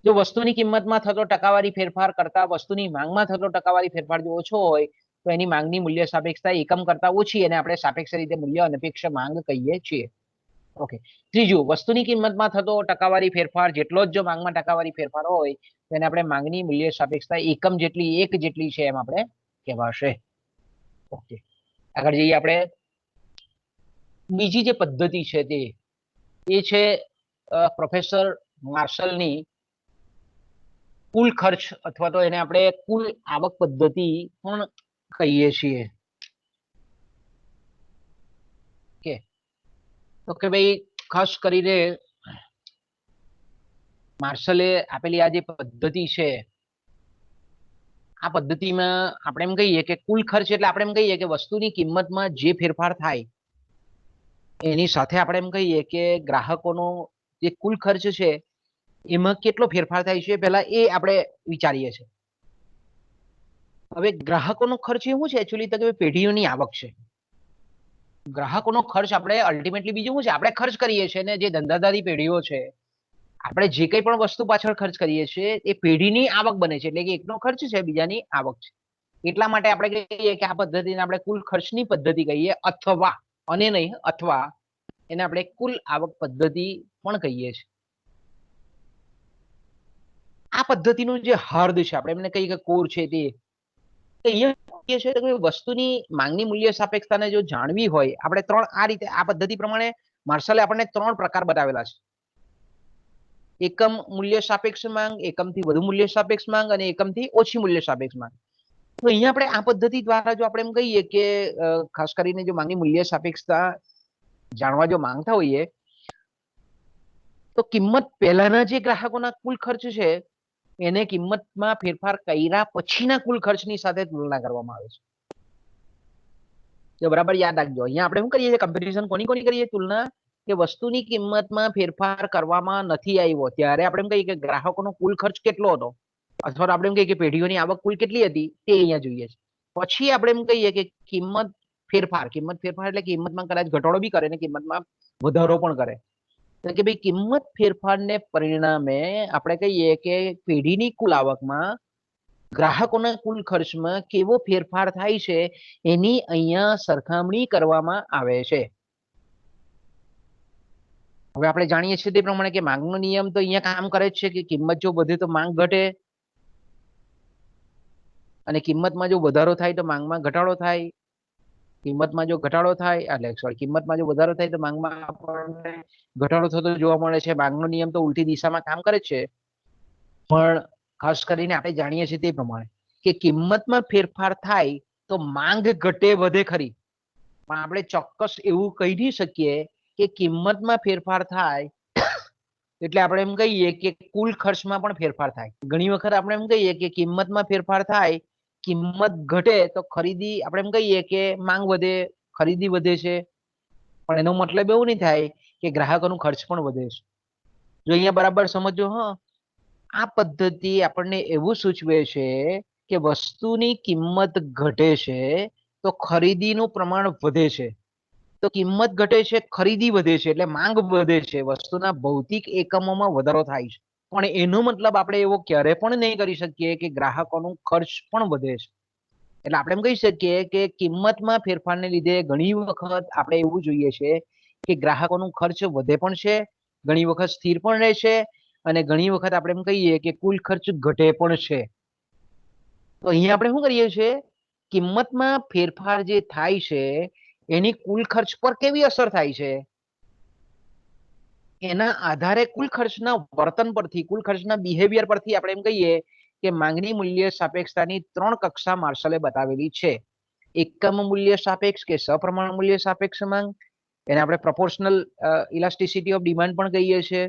જો વસ્તુની કિંમતમાં થતો ટકાવારી ફેરફાર કરતા વસ્તુની માંગમાં થતો ટકાવારી ફેરફાર જો ઓછો હોય તો એની માંગની મૂલ્ય સાપેક્ષતા એકમ કરતા ઓછી, અને આપણે સાપેક્ષ રીતે મૂલ્ય અનપેક્ષ માંગ કહીએ છીએ. ઓકે. ત્રીજું, વસ્તુની કિંમતમાં થતો ટકાવારી ફેરફાર જેટલો જ જો માંગમાં ટકાવારી ફેરફાર હોય તો એને આપણે માંગની મૂલ્ય સાપેક્ષતા એકમ જેટલી, એક જેટલી છે એમ આપણે કહેવાશે. ઓકે, આગળ જઈએ. આપણે બીજી જે પદ્ધતિ છે તે એ છે પ્રોફેસર માર્શલની કુલ ખર્ચ, અથવા તો એને આપણે કુલ આવક પદ્ધતિ પણ કહીએ છીએ. ઓકે, તો કે ભાઈ ખાસ કરીને માર્શલે આપેલી આ જે પદ્ધતિ છે, આ પદ્ધતિમાં આપણે એમ કહીએ કે કુલ ખર્ચ એટલે આપણે એમ કહીએ કે વસ્તુની કિંમતમાં જે ફેરફાર થાય એની સાથે આપણે એમ કહીએ કે ગ્રાહકોનો જે કુલ ખર્ચ છે એમાં કેટલો ફેરફાર થાય છે પહેલા એ આપણે વિચારીએ છીએ. હવે ગ્રાહકોનો ખર્ચ એવું છે એકચ્યુઅલી તો કે પેઢીઓની આવક છે. ગ્રાહકોનો ખર્ચ આપણે અલ્ટિમેટલી બીજું શું છે, આપણે ખર્ચ કરીએ છીએ ને જે ધંધાદારી પેઢીઓ છે, આપણે જે કંઈ પણ વસ્તુ પાછળ ખર્ચ કરીએ છીએ એ પેઢીની આવક બને છે. એટલે કે એકનો ખર્ચ છે, બીજાની આવક છે. એટલા માટે આપણે કહીએ કે આ પદ્ધતિને આપણે કુલ ખર્ચની પદ્ધતિ કહીએ, અથવા અને નહીં અથવા એને આપણે કુલ આવક પદ્ધતિ પણ કહીએ છીએ. આ પદ્ધતિનું જે હાર્દ છે, આપણે એમને કહીએ કે કોર છે, તે અહીંયા છે કે વસ્તુની માંગની મૂલ્ય સાપેક્ષતાને જો જાણવી હોય, આપણે ત્રણ આ રીતે આ પદ્ધતિ પ્રમાણે માર્શલે આપણને ત્રણ પ્રકાર બતાવેલા છે. એકમ મૂલ્ય સાપેક્ષ માંગ, એકમથી વધુ મૂલ્ય સાપેક્ષ માંગ અને એકમથી ઓછી મૂલ્ય સાપેક્ષ માંગ. તો અહીંયા આપણે આ પદ્ધતિ દ્વારા જો આપણે એમ કહીએ કે ખાસ કરીને જો માંગની મૂલ્ય સાપેક્ષતા જાણવા જો માંગતા હોઈએ તો કિંમત પહેલાના જે ગ્રાહકોના કુલ ખર્ચ છે એને કિંમતમાં ફેરફાર કર્યા પછીના કુલ ખર્ચની સાથે તુલના કરવામાં આવે છે. તો બરાબર યાદ રાખજો. અહીંયા આપણે શું કરીએ છીએ, કમ્પેરિઝન કોની કોની કરીએ, તુલના કે વસ્તુની કિંમતમાં ફેરફાર કરવામાં નથી આવ્યો ત્યારે આપણે એમ કહીએ કે ગ્રાહકોનો કુલ ખર્ચ કેટલો હતો, અથવા આપણે એમ કહીએ કે પેઢીઓની આવક કુલ કેટલી હતી તે અહીંયા જોઈએ છે. પછી આપણે એમ કહીએ કે કિંમત ફેરફાર એટલે કિંમતમાં કદાચ ઘટાડો બી કરે ને કિંમતમાં વધારો પણ કરે. કે ભાઈ કિંમત ફેરફારને પરિણામે આપણે કહીએ કે પેઢીની કુલ આવકમાં ગ્રાહકોના કુલ ખર્ચમાં કેવો ફેરફાર થાય છે એની અહીંયા સરખામણી કરવામાં આવે છે. હવે આપણે જાણીએ છીએ તે પ્રમાણે કે માંગનો નિયમ તો અહીંયા કામ કરે છે કે કિંમત જો વધે તો માંગ ઘટે, અને કિંમતમાં જો વધારો થાય તો માંગમાં ઘટાડો થાય, કિંમતમાં જો ઘટાડો થાય એટલે સોરી કિંમતમાં જો વધારો થાય તો માંગમાં આપણને ઘટાડો થતો જોવા મળે છે. માંગનો નિયમ તો ઉલટી દિશામાં કામ કરે છે, પણ ખાસ કરીને આપણે જાણીએ છીએ તે પ્રમાણે કે કિંમતમાં ફેરફાર થાય તો માંગ ઘટે વધે ખરી, પણ આપણે ચોક્કસ એવું કહી નહીં શકીએ કે કિંમતમાં ફેરફાર થાય એટલે આપણે એમ કહીએ કે કુલ ખર્ચમાં પણ ફેરફાર થાય. ઘણી વખત આપણે એમ કહીએ કે કિંમતમાં ફેરફાર થાય, કિંમત ઘટે તો ખરીદી, આપણે એમ કહીએ કે માંગ વધે, ખરીદી વધે છે, પણ એનો મતલબ એવું નહીં થાય કે ગ્રાહકોનો ખર્ચ પણ વધે છે. જો અહીંયા બરાબર સમજો. આ પદ્ધતિ આપણને એવું સૂચવે છે કે વસ્તુની કિંમત ઘટે છે તો ખરીદીનું પ્રમાણ વધે છે, તો કિંમત ઘટે છે ખરીદી વધે છે એટલે માંગ વધે છે, વસ્તુના ભૌતિક એકમોમાં વધારો થાય છે. પણ એનો મતલબ આપણે એવો ક્યારે પણ નહીં કરી શકીએ કે ગ્રાહકોનો ખર્ચ પણ વધે છે. એટલે આપણે એમ કહી શકીએ કે કિંમતમાં ફેરફારને લીધે ઘણી વખત આપણે એવું જોઈએ છે કે ગ્રાહકોનો ખર્ચ વધે પણ છે, ઘણી વખત સ્થિર પણ રહે છે, અને ઘણી વખત આપણે એમ કહીએ કે કુલ ખર્ચ ઘટે પણ છે. તો અહીંયા આપણે શું કરીએ છીએ, કિંમતમાં ફેરફાર જે થાય છે એની કુલ ખર્ચ પર કેવી અસર થાય છે એના આધારે કુલ ખર્ચના વર્તન પરથી, કુલ ખર્ચના બિહેવિયર પરથી આપણે એમ કહીએ કે માંગની મૂલ્ય સાપેક્ષતાની 3 કક્ષા માર્શલે બતાવેલી છે. એકમ મૂલ્ય સાપેક્ષ કે સપ્રમાણ મૂલ્ય સાપેક્ષ માંગ, એને આપણે પ્રોપોર્શનલ ઇલાસ્ટિસિટી ઓફ ડિમાન્ડ પણ કહીએ છીએ.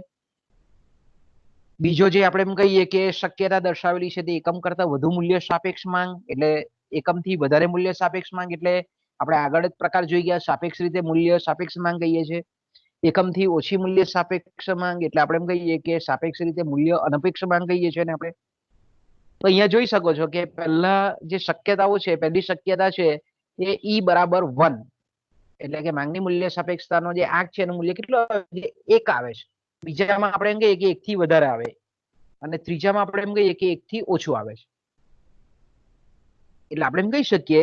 બીજો જે આપણે એમ કહીએ કે શક્યતા દર્શાવેલી છે તે એકમ કરતા વધુ મૂલ્ય સાપેક્ષ માંગ, એટલે એકમથી વધારે મૂલ્ય સાપેક્ષ માંગ, એટલે આપણે આગળ જ પ્રકાર જોઈ ગયા સાપેક્ષ રીતે મૂલ્ય સાપેક્ષ માંગ કહીએ છીએ. એકમથી ઓછી મૂલ્ય સાપેક્ષ માંગ એટલે આપણે એમ કહીએ કે સાપેક્ષ રીતે મૂલ્ય અનપેક્ષ માંગ કહીએ છીએ ને આપણે. તો અહીંયા જોઈ શકો છો કે પહેલા જે શક્યતાઓ છે, પહેલી શક્યતા છે એ ઈ બરાબર 1, એટલે કે માંગની મૂલ્ય સાપેક્ષતાનો જે આંક છે એનું મૂલ્ય કેટલું આવે છે? 1 આવે છે. બીજામાં આપણે એમ કહીએ કે 1 થી વધારે આવે, અને ત્રીજામાં આપણે એમ કહીએ કે 1 થી ઓછું આવે છે. એટલે આપણે એમ કહી શકીએ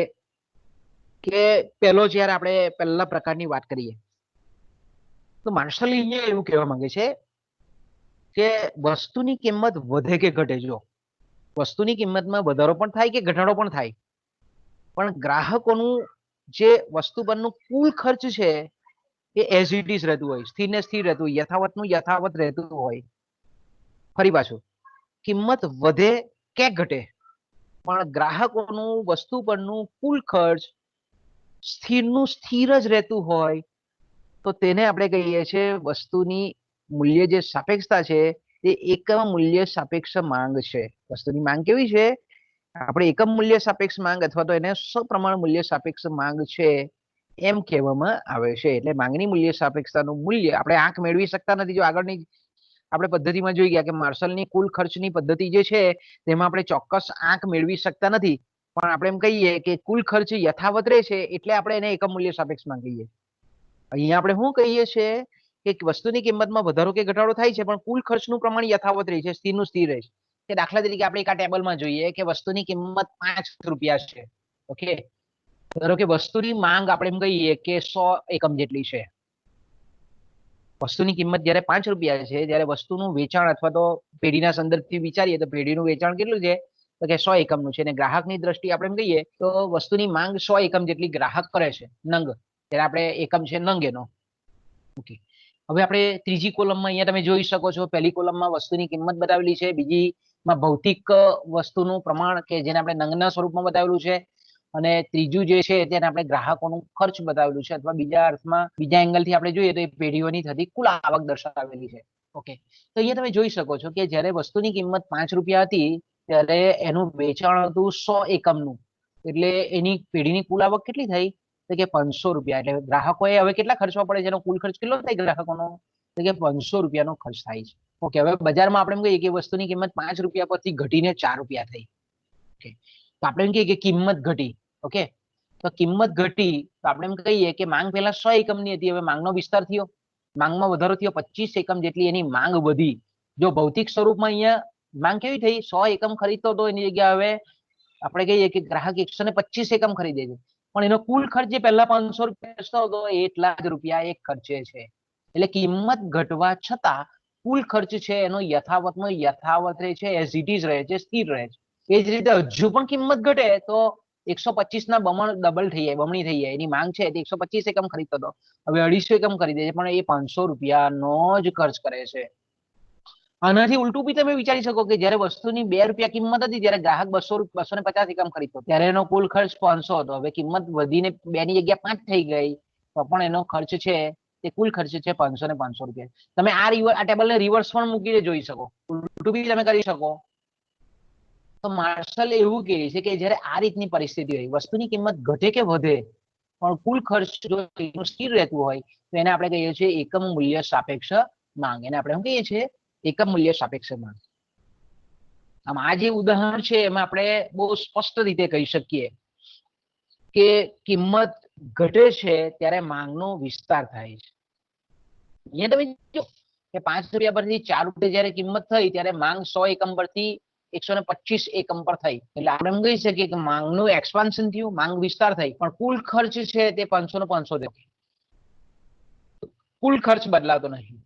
કે પહેલો જ્યારે આપણે પહેલા પ્રકારની વાત કરીએ તો માર્શલ અહીંયા એવું કહેવા માંગે છે કે વસ્તુની કિંમત વધે કે ઘટે, જો વસ્તુની કિંમતમાં વધારો પણ થાય કે ઘટાડો પણ થાય, પણ ગ્રાહકોનું જે વસ્તુ પરનું કુલ ખર્ચ છે એ એઝ ઇટ ઇઝ રહેતું હોય, સ્થિર ને સ્થિર રહેતું હોય, યથાવતનું યથાવત રહેતું હોય. ફરી પાછું, કિંમત વધે કે ઘટે પણ ગ્રાહકોનું વસ્તુ પરનું કુલ ખર્ચ સ્થિરનું સ્થિર જ રહેતું હોય તો તેને આપણે કહીએ છીએ વસ્તુની મૂલ્ય જે સાપેક્ષતા છે એ એકમ મૂલ્ય સાપેક્ષ માંગ છે. વસ્તુની માંગ કેવી છે? આપણે એકમ મૂલ્ય સાપેક્ષ માંગ અથવા તો એને સપ્રમાણ મૂલ્ય સાપેક્ષ માંગ છે એમ કહેવામાં આવે છે. એટલે માંગની મૂલ્ય સાપેક્ષતાનું મૂલ્ય આપણે આંક મેળવી શકતા નથી. જો આગળની આપણે પદ્ધતિમાં જોઈ ગયા કે માર્શલની કુલ ખર્ચની પદ્ધતિ જે છે તેમાં આપણે ચોક્કસ આંક મેળવી શકતા નથી, પણ આપણે એમ કહીએ કે કુલ ખર્ચ યથાવત રહે છે એટલે આપણે એને એકમ મૂલ્ય સાપેક્ષ માંગ કહીએ. અહીંયા આપણે શું કહીએ છીએ કે વસ્તુની કિંમતમાં વધારો કે ઘટાડો થાય છે પણ કુલ ખર્ચનું પ્રમાણ યથાવત રહે છે, સ્થિરનું સ્થિર રહે છે. કે દાખલા તરીકે આપણે એક આ ટેબલમાં જોઈએ કે વસ્તુની કિંમત 5 રૂપિયા છે. ઓકે, ધારો કે વસ્તુની માંગ આપણે એમ કહીએ કે 100 એકમ જેટલી છે. વસ્તુની કિંમત જ્યારે 5 રૂપિયા છે ત્યારે વસ્તુનું વેચાણ અથવા તો પેઢીના સંદર્ભથી વિચારીએ તો પેઢીનું વેચાણ કેટલું છે? તો કે 100 એકમનું છે. અને ગ્રાહકની દ્રષ્ટિએ આપણે એમ કહીએ તો વસ્તુની માંગ 100 એકમ જેટલી ગ્રાહક કરે છે, નંગ, ત્યારે આપણે એકમ છે નંગ એનો. ઓકે, હવે આપણે ત્રીજી કોલમમાં અહીંયા તમે જોઈ શકો છો, પહેલી કોલમમાં વસ્તુની કિંમત બતાવેલી છે, બીજીમાં ભૌતિક વસ્તુનું પ્રમાણ કે જેને આપણે નંગના સ્વરૂપમાં બતાવેલું છે, અને ત્રીજું જે છે તેને આપણે ગ્રાહકોનું ખર્ચ બતાવેલું છે, અથવા બીજા અર્થમાં બીજા એંગલથી આપણે જોઈએ તો એ પેઢીઓની થતી કુલ આવક દર્શાવેલી છે. ઓકે, તો અહીંયા તમે જોઈ શકો છો કે જ્યારે વસ્તુની કિંમત 5 રૂપિયા હતી ત્યારે એનું વેચાણ હતું 100 એકમનું, એટલે એની પેઢીની કુલ આવક કેટલી થઈ? તો કે 500 રૂપિયા. એટલે ગ્રાહકોએ હવે કેટલા ખર્ચવા પડે છે? એનો કુલ ખર્ચ કેટલો થાય ગ્રાહકોનો? તો કે 500 રૂપિયાનો ખર્ચ થાય છે. ઓકે, હવે બજારમાં આપણે એમ કહીએ કે વસ્તુની કિંમત 5 રૂપિયા પરથી ઘટીને 4 રૂપિયા થઈ. ઓકે, તો આપણે એમ કહીએ કે કિંમત ઘટી. ઓકે, તો કિંમત ઘટી તો આપણે એમ કહીએ કે માંગ પહેલા 100 એકમની હતી, હવે માંગનો વિસ્તાર થયો, માંગમાં વધારો થયો, 25 એકમ જેટલી એની માંગ વધી. જો ભૌતિક સ્વરૂપમાં અહીંયા માંગ કેવી થઈ? 100 એકમ ખરીદતો હતો, એની જગ્યાએ હવે આપણે કહીએ કે ગ્રાહક 125 એકમ ખરીદે છે, પણ એનો કુલ ખર્ચ જે પહેલા 500 રૂપિયા હતો એટલા જ રૂપિયા એક ખર્ચે છે. એટલે કિંમત ઘટવા છતાં કુલ ખર્ચ છે એનો યથાવતનો યથાવત રહે છે, એઝ ઇટ ઇઝ રહે છે, સ્થિર રહે છે. એ જ રીતે હજુ પણ કિંમત ઘટે તો 125 ના ડબલ થઈ જાય, બમણી થઈ જાય. એની માંગ છે તે 125 એકમ ખરીદતો હતો, હવે 250 એકમ ખરીદે છે, પણ એ 500 રૂપિયાનો જ ખર્ચ કરે છે. આનાથી ઉલટું બી તમે વિચારી શકો કે જ્યારે વસ્તુની 2 રૂપિયા કિંમત હતી ત્યારે ગ્રાહક 250 એકમ ખરીદતો, ત્યારે એનો કુલ ખર્ચ 500 હતો. હવે કિંમત વધીને 2 ની જગ્યા 5 થઈ ગઈ તો પણ એનો ખર્ચ છે તે કુલ ખર્ચ છે 500 ને 500 રૂપિયા. તમે આ ટેબલને રિવર્સ પણ મૂકીને જોઈ શકો, ઉલટું બી તમે કરી શકો. તો માર્શલ એવું કહે છે કે જ્યારે આ રીતની પરિસ્થિતિ હોય, વસ્તુની કિંમત ઘટે કે વધે પણ કુલ ખર્ચ જો સ્થિર રહેતું હોય તો એને આપણે કહીએ છીએ એકમ મૂલ્ય સાપેક્ષ માંગ. એને આપણે શું કહીએ છીએ? એકમ મૂલ્ય સાપેક્ષ માંગ. આમ આ જે ઉદાહરણ છે એમાં આપણે બહુ સ્પષ્ટ રીતે કહી શકીએ કે કિંમત ઘટે છે ત્યારે માંગનો વિસ્તાર થાય છે. અહીંયા તમે જો કે 5 રૂપિયા પરથી 4 રૂપિયા જ્યારે કિંમત થઈ ત્યારે માંગ 100 એકમ પરથી 125 એકમ પર થઈ. એટલે આપણે એમ કહી શકીએ કે માંગનું એક્સપાન્શન થયું, માંગ વિસ્તાર થઈ, પણ કુલ ખર્ચ છે તે 500 ને 500 થયો. કુલ ખર્ચ બદલાતો નહીં.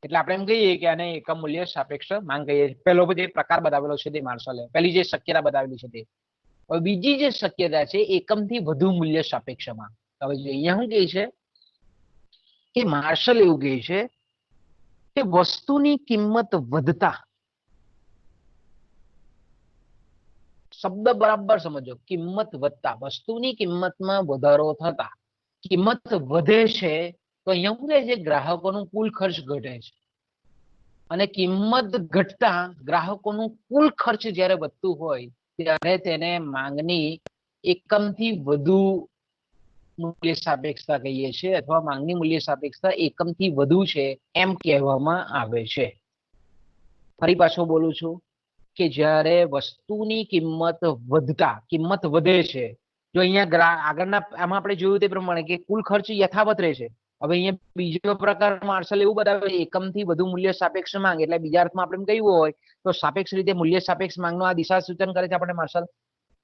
એટલે આપણે એમ કહીએ કે આને એકમ મૂલ્ય સાપેક્ષ માંગ કહીએ. પહેલો જે પ્રકાર બતાવેલો છે તે માર્શલે, પહેલી જે શક્યતા બતાવેલી છે તે. હવે બીજી જે શક્યતા છે એકમથી વધુ મૂલ્ય સાપેક્ષ માંગ. હવે અહીંયા શું કહે છે કે માર્શલ એવું કહે છે કે વસ્તુની કિંમત વધતા, શબ્દ બરાબર સમજો, કિંમત વધતા, વસ્તુની કિંમતમાં વધારો થતા કિંમત વધે છે, તો અહીંયા શું કહે છે? ગ્રાહકોનું કુલ ખર્ચ ઘટે છે. અને કિંમત ઘટતા ગ્રાહકોનું કુલ ખર્ચ જ્યારે વધતું હોય ત્યારે તેને માંગની એકમથી વધુ મૂલ્ય સાપેક્ષતા કહીએ છીએ, અથવા માંગની મૂલ્ય સાપેક્ષતા એકમથી વધુ છે એમ કહેવામાં આવે છે. ફરી પાછો બોલું છું કે જ્યારે વસ્તુની કિંમત વધતા, કિંમત વધે છે, જો અહીંયા આગળના આમાં આપણે જોયું તે પ્રમાણે કે કુલ ખર્ચ યથાવત રહે છે. હવે અહીંયા બીજો પ્રકાર માર્શલ એવું બતાવે એકમથી વધુ મૂલ્ય સાપેક્ષ માંગ, એટલે બીજા અર્થમાં આપણે કહ્યું હોય તો સાપેક્ષ રીતે મૂલ્ય સાપેક્ષ માંગનો આ દિશા સૂચન કરે છે આપણે માર્શલ,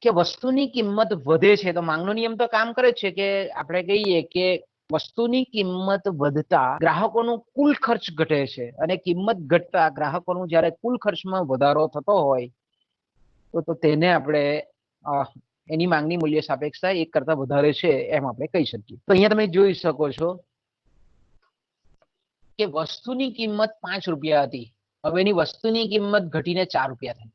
કે વસ્તુની કિંમત વધે છે તો માંગનો નિયમ તો કામ કરે છે કે આપણે કહીએ કે વસ્તુની કિંમત વધતા ગ્રાહકોનું કુલ ખર્ચ ઘટે છે, અને કિંમત ઘટતા ગ્રાહકોનું જ્યારે કુલ ખર્ચમાં વધારો થતો હોય તો તેને આપણે એની માંગની મૂલ્ય સાપેક્ષતા એક કરતા વધારે છે એમ આપણે કહી શકીએ. તો અહીંયા તમે જોઈ શકો છો કે વસ્તુની કિંમત 5 રૂપિયા હતી, હવે એની વસ્તુની કિંમત ઘટીને 4 રૂપિયા થઈ.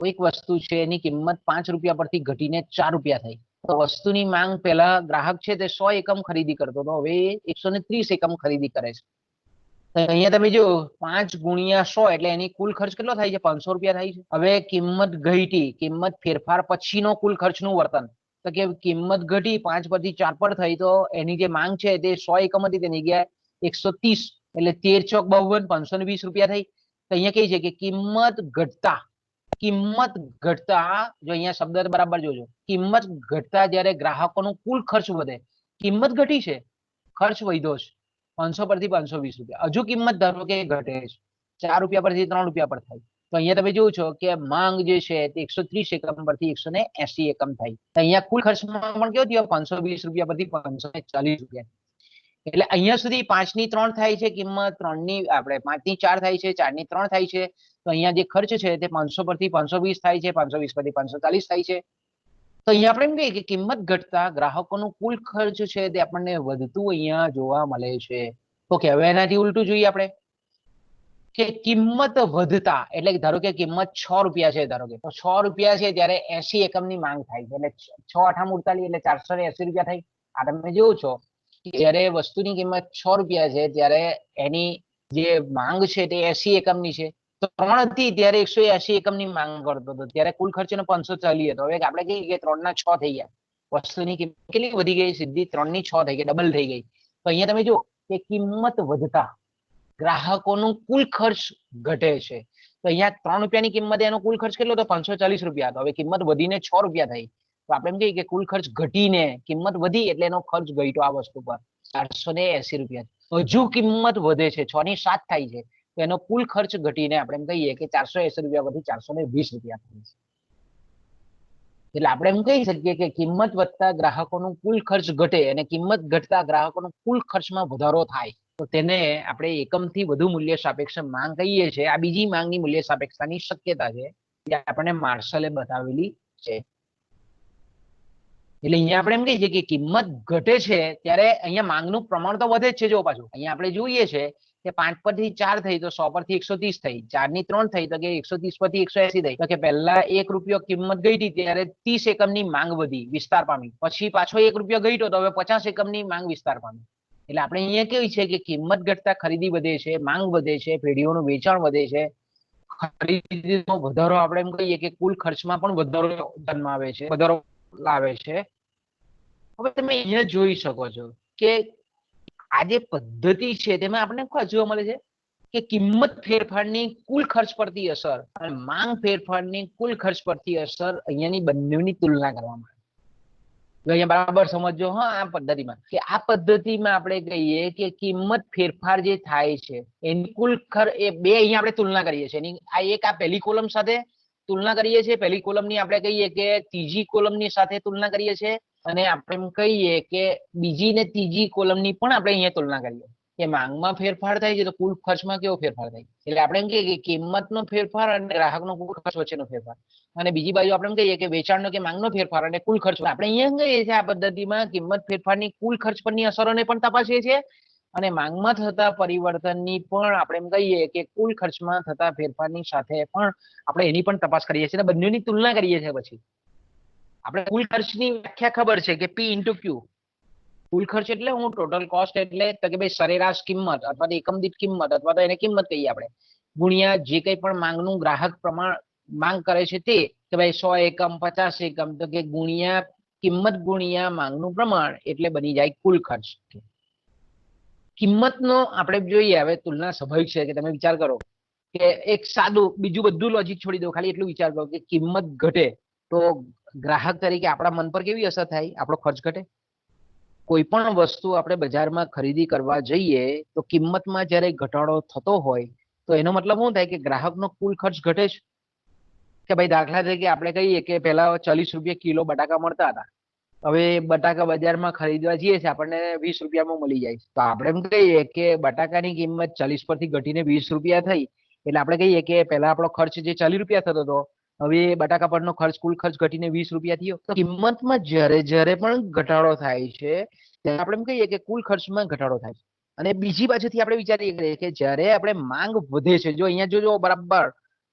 એક વસ્તુ છે એની કિંમત 5 રૂપિયા પરથી ઘટીને 4 રૂપિયા થઈ, તો વસ્તુની માંગ પહેલા ગ્રાહક છે તે 100 એકમ ખરીદી કરતો હતો, હવે 130 એકમ ખરીદી કરે છે. અહીંયા તમે જો 5 ગુણ્યા 100 એટલે એની કુલ ખર્ચ કેટલો થાય છે? 500 રૂપિયા થાય છે. હવે કિંમત ઘટી, કિંમત ફેરફાર પછીનો કુલ ખર્ચનું વર્તન, તો કે કિંમત ઘટી 5 પરથી 4 પર થઈ, તો એની જે માંગ છે તે 100 એકમ હતી તેની જગ્યાએ 130, એટલે 13 ચોક 52, 520 રૂપિયા થઈ. તો અહીંયા કઈ છે કે કિંમત ઘટતા, કિંમત ઘટતા, જો અહીંયા શબ્દ બરાબર જોજો, કિંમત ઘટતા જ્યારે ગ્રાહકોનું કુલ ખર્ચ વધે, કિંમત ઘટી છે, ખર્ચ વધ્યો છે 500 પરથી 520 રૂપિયા, હજુ કિંમત ધારો કે ઘટે છે 4 રૂપિયા પરથી 3 રૂપિયા પર થાય, તો અહીંયા તમે જોવો છો કે માંગ જે છે તે 130 એકમ પરથી 180 એકમ થાય. અહીંયા કુલ ખર્ચમાં પણ કેવો થયો? 520 રૂપિયા પરથી 540 રૂપિયા. એટલે અહીંયા સુધી 5 ની 3 થાય છે કિંમત, 3 ની આપણે 5 ની 4 થાય છે, 4 ની 3 થાય છે, તો અહીંયા જે ખર્ચ છે તે 500 પરથી 520 થાય છે, 520 પરથી 540 થાય છે. તો અહીંયા આપણે એમ કહીએ કે કિંમત ઘટતા ગ્રાહકોનું કુલ ખર્ચ છે તે આપણને વધતું અહીંયા જોવા મળે છે. ઓકે, હવે એનાથી ઉલટું જોઈએ આપણે કે કિંમત વધતા, એટલે ધારો કે કિંમત 6 રૂપિયા છે, ધારો કે તો 6 રૂપિયા છે ત્યારે 80 એકમની માંગ થાય છે, એટલે 6 8 48 એટલે 480 રૂપિયા થાય. આ તમે જોવો છો જ્યારે વસ્તુની કિંમત 6 રૂપિયા છે ત્યારે એની જે માંગ છે તે 80 એકમની છે, તો 3 હતી ત્યારે 180 એકમની માંગ કરતો હતો, ત્યારે કુલ ખર્ચ 540 હતો. હવે આપણે કહીએ કે 3 ના 6 થઈ ગયા, વસ્તુની કિંમત કેટલી વધી ગઈ? સીધી 3 ની 6 થઈ ગઈ, ડબલ થઈ ગઈ. તો અહીંયા તમે જો કે કિંમત વધતા ગ્રાહકોનું કુલ ખર્ચ ઘટે છે, તો અહીંયા 3 રૂપિયાની કિંમત એનો કુલ ખર્ચ કેટલો હતો? 540 રૂપિયા હતો. હવે કિંમત વધીને 6 રૂપિયા થઈ, તો આપણે એમ કહીએ કે કુલ ખર્ચ ઘટીને કિંમત વધી એટલે એનો ખર્ચ ઘટ્યો આ વસ્તુ પર 480 રૂપિયા. હજુ કિંમત વધે છે, 6 ની 7 થાય છે, તો એનો કુલ ખર્ચ ઘટીને આપણે એમ કહીએ કે 480 રૂપિયા પરથી 420 રૂપિયા થાય છે. એટલે આપણે એમ કહી શકીએ કે કિંમત વધતા ગ્રાહકોનું કુલ ખર્ચ ઘટે અને કિંમત ઘટતા ગ્રાહકોનું કુલ ખર્ચમાં વધારો થાય, તો તેને આપણે એકમથી વધુ મૂલ્ય સાપેક્ષ માંગ કહીએ છીએ. આ બીજી માંગની મૂલ્ય સાપેક્ષતાની શક્યતા છે જે આપણને માર્શલે બતાવેલી છે. એટલે અહીંયા આપણે એમ કહીએ છીએ કે કિંમત ઘટે છે ત્યારે અહીંયા માંગનું પ્રમાણ તો વધે જ છે. જો પાછું અહીંયા આપણે જોઈએ છે કે 5 પરથી 4 થઈ તો 100 પરથી 130 થઈ, 4 ની 3 થઈ તો કે 130 પરથી 180 થઈ, તો કે પહેલા 1 રૂપિયો કિંમત ઘટી ત્યારે 30 એકમની માંગ વધી, વિસ્તાર પામી, પછી પાછો 1 રૂપિયો ઘટ્યો તો હવે 50 એકમની માંગ વિસ્તાર પામી. એટલે આપણે અહીંયા કેવી છે કે કિંમત ઘટતા ખરીદી વધે છે, માંગ વધે છે, પેઢીઓનું વેચાણ વધે છે, ખરીદીનો વધારો આપણે એમ કહીએ કે કુલ ખર્ચમાં પણ વધારો જન્માવે છે, વધારો લાવે છે. હવે તમે અહીંયા જોઈ શકો છો કે આ જે પદ્ધતિ છે તેમાં આપણે શું જોવા મળે છે કે કિંમત ફેરફારની કુલ ખર્ચ પરથી અસર અને માંગ ફેરફારની કુલ ખર્ચ પરથી અસર અહીંયાની બંનેની તુલના કરવામાં આવે. અહીંયા બરાબર સમજો હા, આ પદ્ધતિમાં કે આ પદ્ધતિમાં આપણે કહીએ કે કિંમત ફેરફાર જે થાય છે એની કુલ ખર્ચ એ બે અહીંયા આપણે તુલના કરીએ છીએ. એની આ એક આ પહેલી કોલમ સાથે તુલના કરીએ છીએ, પહેલી કોલમની આપણે કહીએ કે ત્રીજી કોલમની સાથે તુલના કરીએ છીએ, અને આપણે એમ કહીએ કે બીજી ને ત્રીજી કોલમની પણ આપણે અહીંયા તુલના કરીએ કે માંગમાં ફેરફાર થાય છે તો કુલ ખર્ચમાં કેવો ફેરફાર થાય. એટલે આપણે એમ કહીએ કે કિંમતનો ફેરફાર અને ગ્રાહકનો કુલ ખર્ચ વચ્ચેનો ફેરફાર, અને બીજી બાજુ આપણે એમ કહીએ કે વેચાણનો કે માંગનો ફેરફાર અને કુલ ખર્ચ. આપણે અહીંયા કહીએ છીએ આ પદ્ધતિમાં કિંમત ફેરફારની કુલ ખર્ચ પરની અસરોને પણ તપાસીએ છીએ અને માંગમાં થતા પરિવર્તનની પણ આપણે એમ કહીએ કે કુલ ખર્ચમાં થતા ફેરફારની સાથે પણ આપણે એની પણ તપાસ કરીએ છીએ અને બંનેની તુલના કરીએ છીએ. પછી આપણે કુલ ખર્ચની વ્યાખ્યા ખબર છે કે P ઇન્ટુ Q. કુલ ખર્ચ એટલે હું ટોટલ કોસ્ટ એટલે તો કે ભાઈ સરેરાશ કિંમત અથવા તો એકમ દીઠ કિંમત અથવા તો એને કિંમત કહીએ આપણે, ગુણ્યા જે કંઈ પણ માંગનું ગ્રાહક પ્રમાણ માંગ કરે છે તે, કે ભાઈ 100 એકમ 50 એકમ, તો કે ગુણ્યા કિંમત ગુણ્યા માંગનું પ્રમાણ એટલે બની જાય કુલ ખર્ચ. કિંમતનો આપણે જોઈએ હવે તુલના સ્વાભાવિક છે કે તમે વિચાર કરો કે એક સાદું બીજું બધું લોજિક છોડી દો, ખાલી એટલું વિચાર કરો કે કિંમત ઘટે તો ગ્રાહક તરીકે આપણા મન પર કેવી અસર થાય? આપણો ખર્ચ ઘટે. કોઈ પણ વસ્તુ આપણે બજારમાં ખરીદી કરવા જઈએ તો કિંમતમાં જ્યારે ઘટાડો થતો હોય તો એનો મતલબ શું થાય કે ગ્રાહકનો કુલ ખર્ચ ઘટે છે. કે ભાઈ દાખલા તરીકે આપણે કહીએ કે પહેલા 40 રૂપિયા કિલો બટાકા મળતા હતા, હવે બટાકા બજારમાં ખરીદવા જઈએ છીએ આપણને 20 રૂપિયામાં મળી જાય છે, તો આપણે એમ કહીએ કે બટાકાની કિંમત 40 પરથી ઘટીને 20 રૂપિયા થઈ એટલે આપણે કહીએ કે પહેલા આપણો ખર્ચ જે 40 રૂપિયા થતો હતો હવે બટાકા પરનો ખર્ચ કુલ ખર્ચ ઘટીને 20 રૂપિયા થયો. તો કિંમતમાં જ્યારે પણ ઘટાડો થાય છે ત્યારે આપણે એમ કહીએ કે કુલ ખર્ચમાં ઘટાડો થાય છે. અને બીજી બાજુથી આપણે વિચારીએ કે જ્યારે આપણે માંગ વધે છે, જો અહીંયા જોજો બરાબર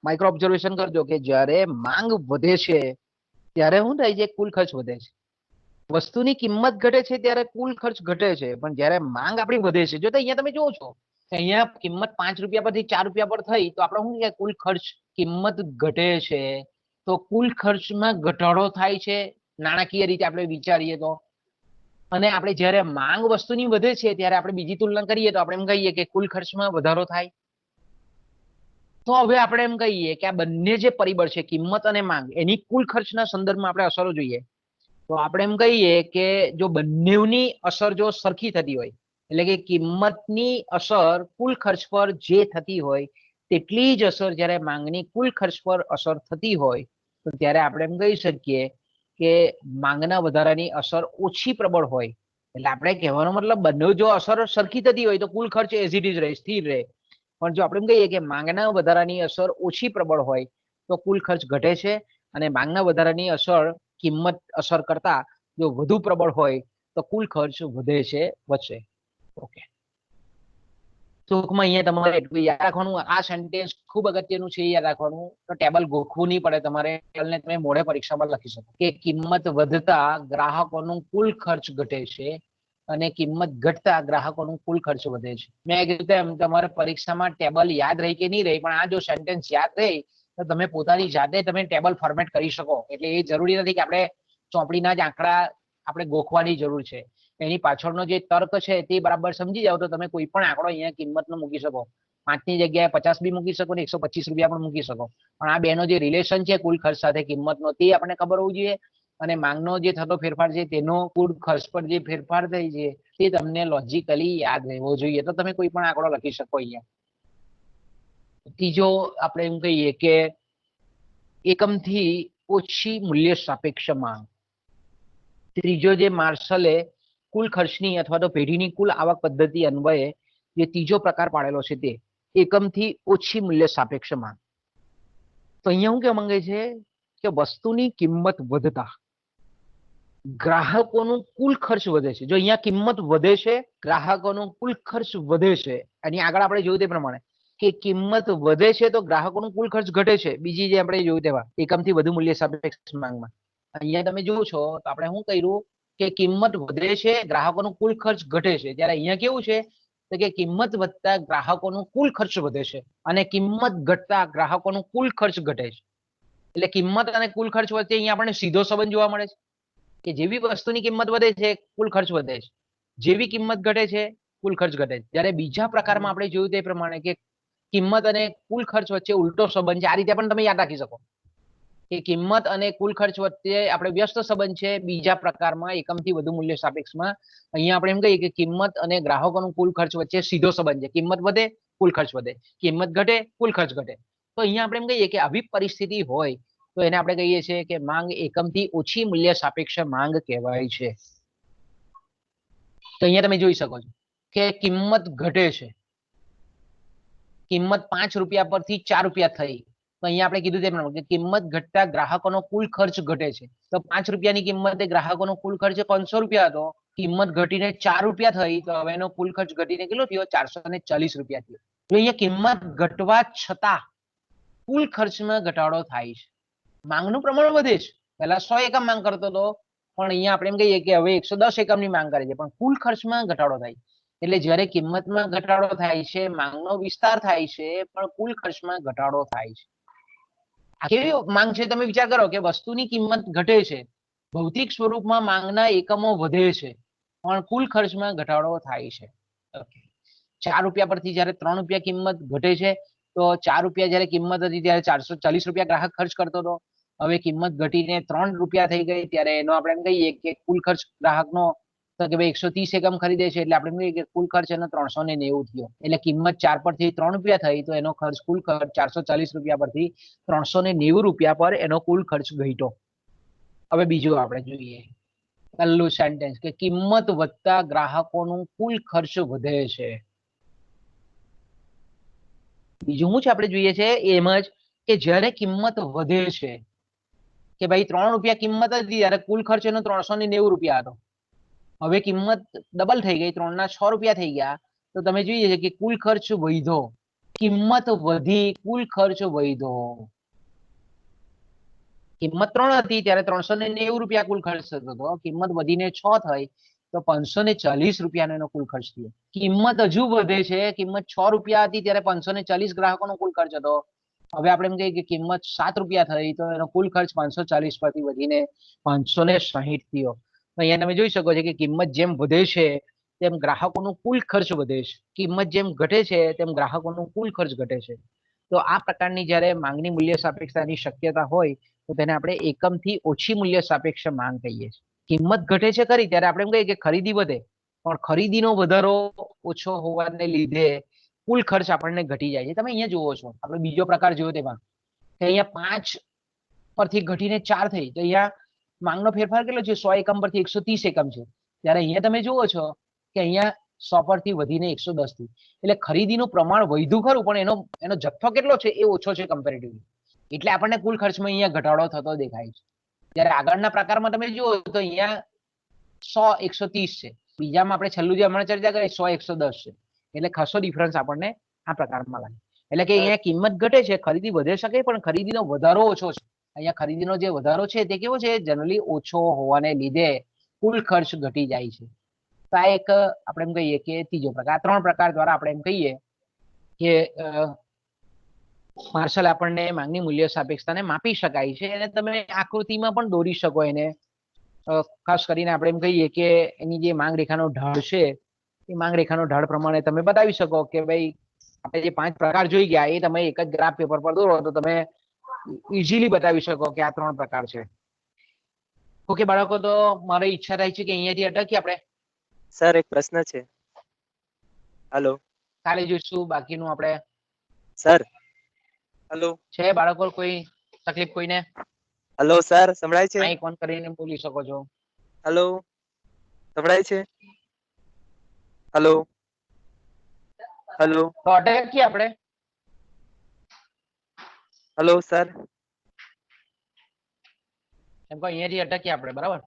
માઇક્રો ઓબ્ઝર્વેશન કરજો કે જ્યારે માંગ વધે છે ત્યારે શું થાય છે? કુલ ખર્ચ વધે છે. વસ્તુની કિંમત ઘટે છે ત્યારે કુલ ખર્ચ ઘટે છે, પણ જ્યારે માંગ આપણી વધે છે, જો તો અહીંયા તમે જોવો છો અહીંયા કિંમત 5 રૂપિયા પરથી 4 રૂપિયા પર થઈ તો આપણે શું કે કુલ ખર્ચ કિંમત ઘટે છે, તો કુલ ખર્ચમાં ઘટાડો થાય છે નાણાકીય રીતે આપણે વિચારીએ તો. અને આપણે જ્યારે માંગ વસ્તુની વધે છે ત્યારે આપણે બીજી તુલના કરીએ તો આપણે એમ કહીએ કે કુલ ખર્ચમાં વધારો થાય. તો હવે આપણે એમ કહીએ કે આ બંને જે પરિબળ છે કિંમત અને માંગ એની કુલ ખર્ચના સંદર્ભમાં આપણે અસરો જોઈએ તો આપણે એમ કહીએ કે જો બંનેની અસર જો સરખી થતી હોય એટલે કે કિંમતની અસર કુલ ખર્ચ પર જે થતી હોય તેટલી જ અસર જ્યારે માંગની કુલ ખર્ચ પર અસર થતી હોય તો ત્યારે આપણે એમ કહી શકીએ કે માંગના વધારાની અસર ઓછી પ્રબળ હોય. એટલે આપણે કહેવાનો મતલબ બંને જો અસર સરખી થતી હોય તો કુલ ખર્ચ એઝ ઇટ ઇઝ રહે, સ્થિર રહે. પણ જો આપણે એમ કહીએ કે માંગના વધારાની અસર ઓછી પ્રબળ હોય તો કુલ ખર્ચ ઘટે છે અને માંગના વધારાની અસર કિંમત અસર કરતા જો વધુ પ્રબળ હોય તો કુલ ખર્ચ વધે છે, વધશે. ઓકે, ટૂંકમાં અહીંયા તમારે એટલું યાદ રાખવાનું, આ સેન્ટેન્સ ખૂબ અગત્યનું છે યાદ રાખવાનું. તો ટેબલ ગોખવું નહીં પડે તમારે, ટેબલને તમે મોઢે પરીક્ષામાં લખી શકો કે કિંમત વધતા ગ્રાહકોનું કુલ ખર્ચ ઘટે છે અને કિંમત ઘટતા ગ્રાહકોનું કુલ ખર્ચ વધે છે. મેં કીધું તેમ તમારે પરીક્ષામાં ટેબલ યાદ રહી કે નહીં રહી, પણ આ જો સેન્ટેન્સ યાદ રહી તો તમે પોતાની જાતે તમે ટેબલ ફોર્મેટ કરી શકો. એટલે એ જરૂરી નથી કે આપણે ચોપડીના જ આંકડા આપણે ગોખવાની જરૂર છે. એની પાછળનો જે તર્ક છે તે બરાબર સમજી જાવ તો તમે કોઈ પણ આંકડો અહીંયા કિંમતનો મૂકી શકો. 5 ની જગ્યાએ 50 બી મૂકી શકો ને 125 રૂપિયા પણ મૂકી શકો. પણ આ બેનો જે રિલેશન છે કુલ ખર્ચ સાથે કિંમતનો તે આપણને ખબર હોવું જોઈએ અને માંગનો જે થતો ફેરફાર છે તેનો કુલ ખર્ચ પર જે ફેરફાર થઈ છે તે તમને લોજિકલી યાદ રહેવો જોઈએ. તો તમે કોઈ પણ આંકડો લખી શકો અહીંયા. ત્રીજો આપણે એમ કહીએ કે એકમથી ઓછી મૂલ્ય સાપેક્ષ માંગ. ત્રીજો જે માર્શલે કુલ ખર્ચની અથવા તો પેઢીની કુલ આવક પદ્ધતિ અન્વયે જે ત્રીજો પ્રકાર પાડેલો છે તે એકમથી ઓછી મૂલ્ય સાપેક્ષ માંગ. તો અહીંયા શું કહેવા માંગે છે કે વસ્તુની કિંમત વધતા ગ્રાહકોનું કુલ ખર્ચ વધે છે. જો અહીંયા કિંમત વધે છે, ગ્રાહકોનું કુલ ખર્ચ વધે છે. અને આગળ આપણે જોયું તે પ્રમાણે કે કિંમત વધે છે તો ગ્રાહકોનું કુલ ખર્ચ ઘટે છે. બીજી જે આપણે જોયું તેવા એકમથી વધુ મૂલ્ય સાપેક્ષ માંગમાં અહીંયા તમે જોવો છો તો આપણે શું કર્યું કે કિંમત વધે છે, ગ્રાહકોનું કુલ ખર્ચ ઘટે છે. ત્યારે અહીંયા કેવું છે તો કે કિંમત વધતા ગ્રાહકોનું કુલ ખર્ચ વધે છે અને કિંમત ઘટતા ગ્રાહકોનું કુલ ખર્ચ ઘટે છે. એટલે કિંમત અને કુલ ખર્ચ વચ્ચે અહીંયા આપણને સીધો સંબંધ જોવા મળે છે કે જેવી વસ્તુની કિંમત વધે છે કુલ ખર્ચ વધે છે, જેવી કિંમત ઘટે છે કુલ ખર્ચ ઘટે છે. જ્યારે બીજા પ્રકારમાં આપણે જોયું તે પ્રમાણે કે કિંમત અને કુલ ખર્ચ વચ્ચે ઉલટો સંબંધ છે. આ રીતે પણ તમે યાદ રાખી શકો કે કિંમત અને કુલ ખર્ચ વચ્ચે આપણે વ્યસ્ત સંબંધ છે. બીજા પ્રકારમાં એકમથી વધુ મૂલ્ય સાપેક્ષમાં અહીંયા આપણે એમ કહીએ કે કિંમત અને ગ્રાહકોનું કુલ ખર્ચ વચ્ચે સીધો સંબંધ છે. કિંમત વધે કુલ ખર્ચ વધે, કિંમત ઘટે કુલ ખર્ચ ઘટે. તો અહીંયા આપણે એમ કહીએ કે આવી પરિસ્થિતિ હોય તો એને આપણે કહીએ છીએ કે માંગ એકમથી ઓછી મૂલ્ય સાપેક્ષ માંગ કહેવાય છે. તો અહીંયા તમે જોઈ શકો છો કે કિંમત ઘટે છે, કિંમત 5 રૂપિયા પરથી 4 રૂપિયા થઈ તો અહીંયા આપણે કીધું તેમ કે કિંમત ઘટતા ગ્રાહકોનો કુલ ખર્ચ ઘટે છે. તો 5 રૂપિયાની કિંમતે ગ્રાહકોનો કુલ ખર્ચ 500 રૂપિયા હતો કિંમત ઘટીને 4 રૂપિયા થઈ તો હવે એનો કુલ ખર્ચ ઘટીને કેટલો થયો 440 રૂપિયા થયો. તો અહીંયા કિંમત ઘટવા છતાં કુલ ખર્ચમાં ઘટાડો થાય છે. માંગનું પ્રમાણ વધે છે. પહેલા 100 એકમ માંગ કરતો હતો પણ અહીંયા આપણે એમ કહીએ કે હવે 110 એકમની માંગ કરે છે પણ કુલ ખર્ચમાં ઘટાડો થાય. એટલે જ્યારે કિંમતમાં ઘટાડો થાય છે માંગનો વિસ્તાર થાય છે પણ કુલ ખર્ચમાં ઘટાડો થાય છે. આ કેવી માંગ છે તમે વિચાર કરો કે વસ્તુની કિંમત ઘટે છે, ભૌતિક સ્વરૂપમાં માંગના એકમો વધે છે પણ કુલ ખર્ચમાં ઘટાડો થાય છે. 4 રૂપિયા પરથી જ્યારે 3 રૂપિયા કિંમત ઘટે છે તો 4 રૂપિયા જ્યારે કિંમત હતી ત્યારે 440 રૂપિયા ગ્રાહક ખર્ચ કરતો હતો. હવે કિંમત ઘટીને 3 રૂપિયા થઈ ગઈ ત્યારે એનો આપણે એમ કહીએ કે કુલ ખર્ચ ગ્રાહકનો તો કે ભાઈ 130 એકમ ખરીદે છે એટલે આપણે એમ કહીએ કે કુલ ખર્ચ એનો 390 થયો. એટલે કિંમત 4 પરથી 3 રૂપિયા થઈ તો એનો ખર્ચ કુલ ખર્ચ 440 રૂપિયા પરથી 390 રૂપિયા પર એનો કુલ ખર્ચ ઘટ્યો. હવે બીજું આપણે જોઈએ પહેલું સેન્ટેન્સ કે કિંમત વધતા ગ્રાહકોનું કુલ ખર્ચ વધે છે. બીજું શું છે આપણે જોઈએ છે એમ જ કે જ્યારે કિંમત વધે છે કે ભાઈ 3 રૂપિયા કિંમત હતી ત્યારે કુલ ખર્ચ એનો 390 રૂપિયા હતો. હવે કિંમત ડબલ થઈ ગઈ 3 ના 6 રૂપિયા થઈ ગયા તો તમે જોઈએ છે કે કુલ ખર્ચ વધ્યો. કિંમત વધી કુલ ખર્ચ વધ્યો. કિંમત 3 હતી ત્યારે 390 રૂપિયા કુલ ખર્ચ થતો હતો. કિંમત વધીને 6 થઈ તો 540 રૂપિયાનો એનો કુલ ખર્ચ થયો. કિંમત હજુ વધે છે. કિંમત 6 રૂપિયા હતી ત્યારે 540 ગ્રાહકોનો કુલ ખર્ચ હતો. હવે આપણે એમ કહીએ કે કિંમત 7 રૂપિયા થઈ તો એનો કુલ ખર્ચ 540 પરથી વધીને 560 થયો. અહીંયા તમે જોઈ શકો છો કે કિંમત જેમ વધે છે તેમ ગ્રાહકોનું કુલ ખર્ચ વધે છે. કિંમત જેમ ઘટે છે તેમ ગ્રાહકોનું કુલ ખર્ચ ઘટે છે. તો આ પ્રકારની જ્યારે માંગની મૂલ્ય સાપેક્ષતાની શક્યતા હોય તો તેને આપણે એકમથી ઓછી મૂલ્ય સાપેક્ષ માંગ કહીએ છીએ. કિંમત ઘટે છે ખરી ત્યારે આપણે એમ કહીએ કે ખરીદી વધે પણ ખરીદીનો વધારો ઓછો હોવાને લીધે કુલ ખર્ચ આપણને ઘટી જાય છે. તમે અહીંયા જુઓ છો આપણે બીજો પ્રકાર જોયો તેમાં કે અહીંયા 5 પરથી ઘટીને 4 થઈ તો અહીંયા માંગનો ફેરફાર કેટલો છે 100 એકમ પરથી 130 એકમ છે. ત્યારે અહીંયા તમે જુઓ છો કે અહીંયા 100 પરથી વધીને 110 થી એટલે ખરીદીનું પ્રમાણ વધ્યું ખરું પણ એનો જથ્થો કેટલો છે એ ઓછો છે કમ્પેરેટિવલી. એટલે આપણને કુલ ખર્ચમાં અહીંયા ઘટાડો થતો દેખાય છે. જ્યારે આગળના પ્રકારમાં તમે જુઓ તો અહીંયા 100 130 છે. બીજામાં આપણે છેલ્લું જે હમણાં ચર્ચા કરી 100 110 છે. એટલે ખાસો ડિફરન્સ આપણને આ પ્રકારમાં લાગે. એટલે કે અહીંયા કિંમત ઘટે છે ખરીદી વધે શકે પણ ખરીદીનો વધારો ઓછો છે. અહીંયા ખરીદીનો જે વધારો છે તે કેવો છે જનરલી ઓછો હોવાને લીધે કુલ ખર્ચ ઘટી જાય છે. તો આ એક આપણે એમ કહીએ કે ત્રીજો પ્રકાર. 3 પ્રકાર દ્વારા આપણે એમ કહીએ કે માર્શલ આપણને માંગની મૂલ્ય સાપેક્ષતાને માપી શકાય છે અને તમે આકૃતિમાં પણ દોરી શકો એને. ખાસ કરીને આપણે એમ કહીએ કે એની જે માંગ રેખાનો ઢાળ છે એ માંગ રેખાનો ઢાળ પ્રમાણે તમે બતાવી શકો કે ભાઈ આપણે જે 5 પ્રકાર જોઈ ગયા એ તમે એક જ ગ્રાફ પેપર પર દોરો તો તમે ઇઝીલી બતાવી શકો કે આ 3 પ્રકાર છે. ઓકે બાળકો, તો મારી ઈચ્છા થાય છે કે અહીંયાથી અટકીએ આપણે. સર એક પ્રશ્ન છે. હેલો કાલે જોઈશું બાકીનું આપણે. સર હેલો છે બાળકો કોઈ તકલીફ કોઈને? હેલો સર સંભળાય છે? માઈક ઓન કરીને બોલી શકો છો. હેલો સંભળાય છે? હેલો હેલો તો અટકીએ આપણે. હેલો સર એમ કહો અહીંયાથી અટકીએ આપણે, બરાબર?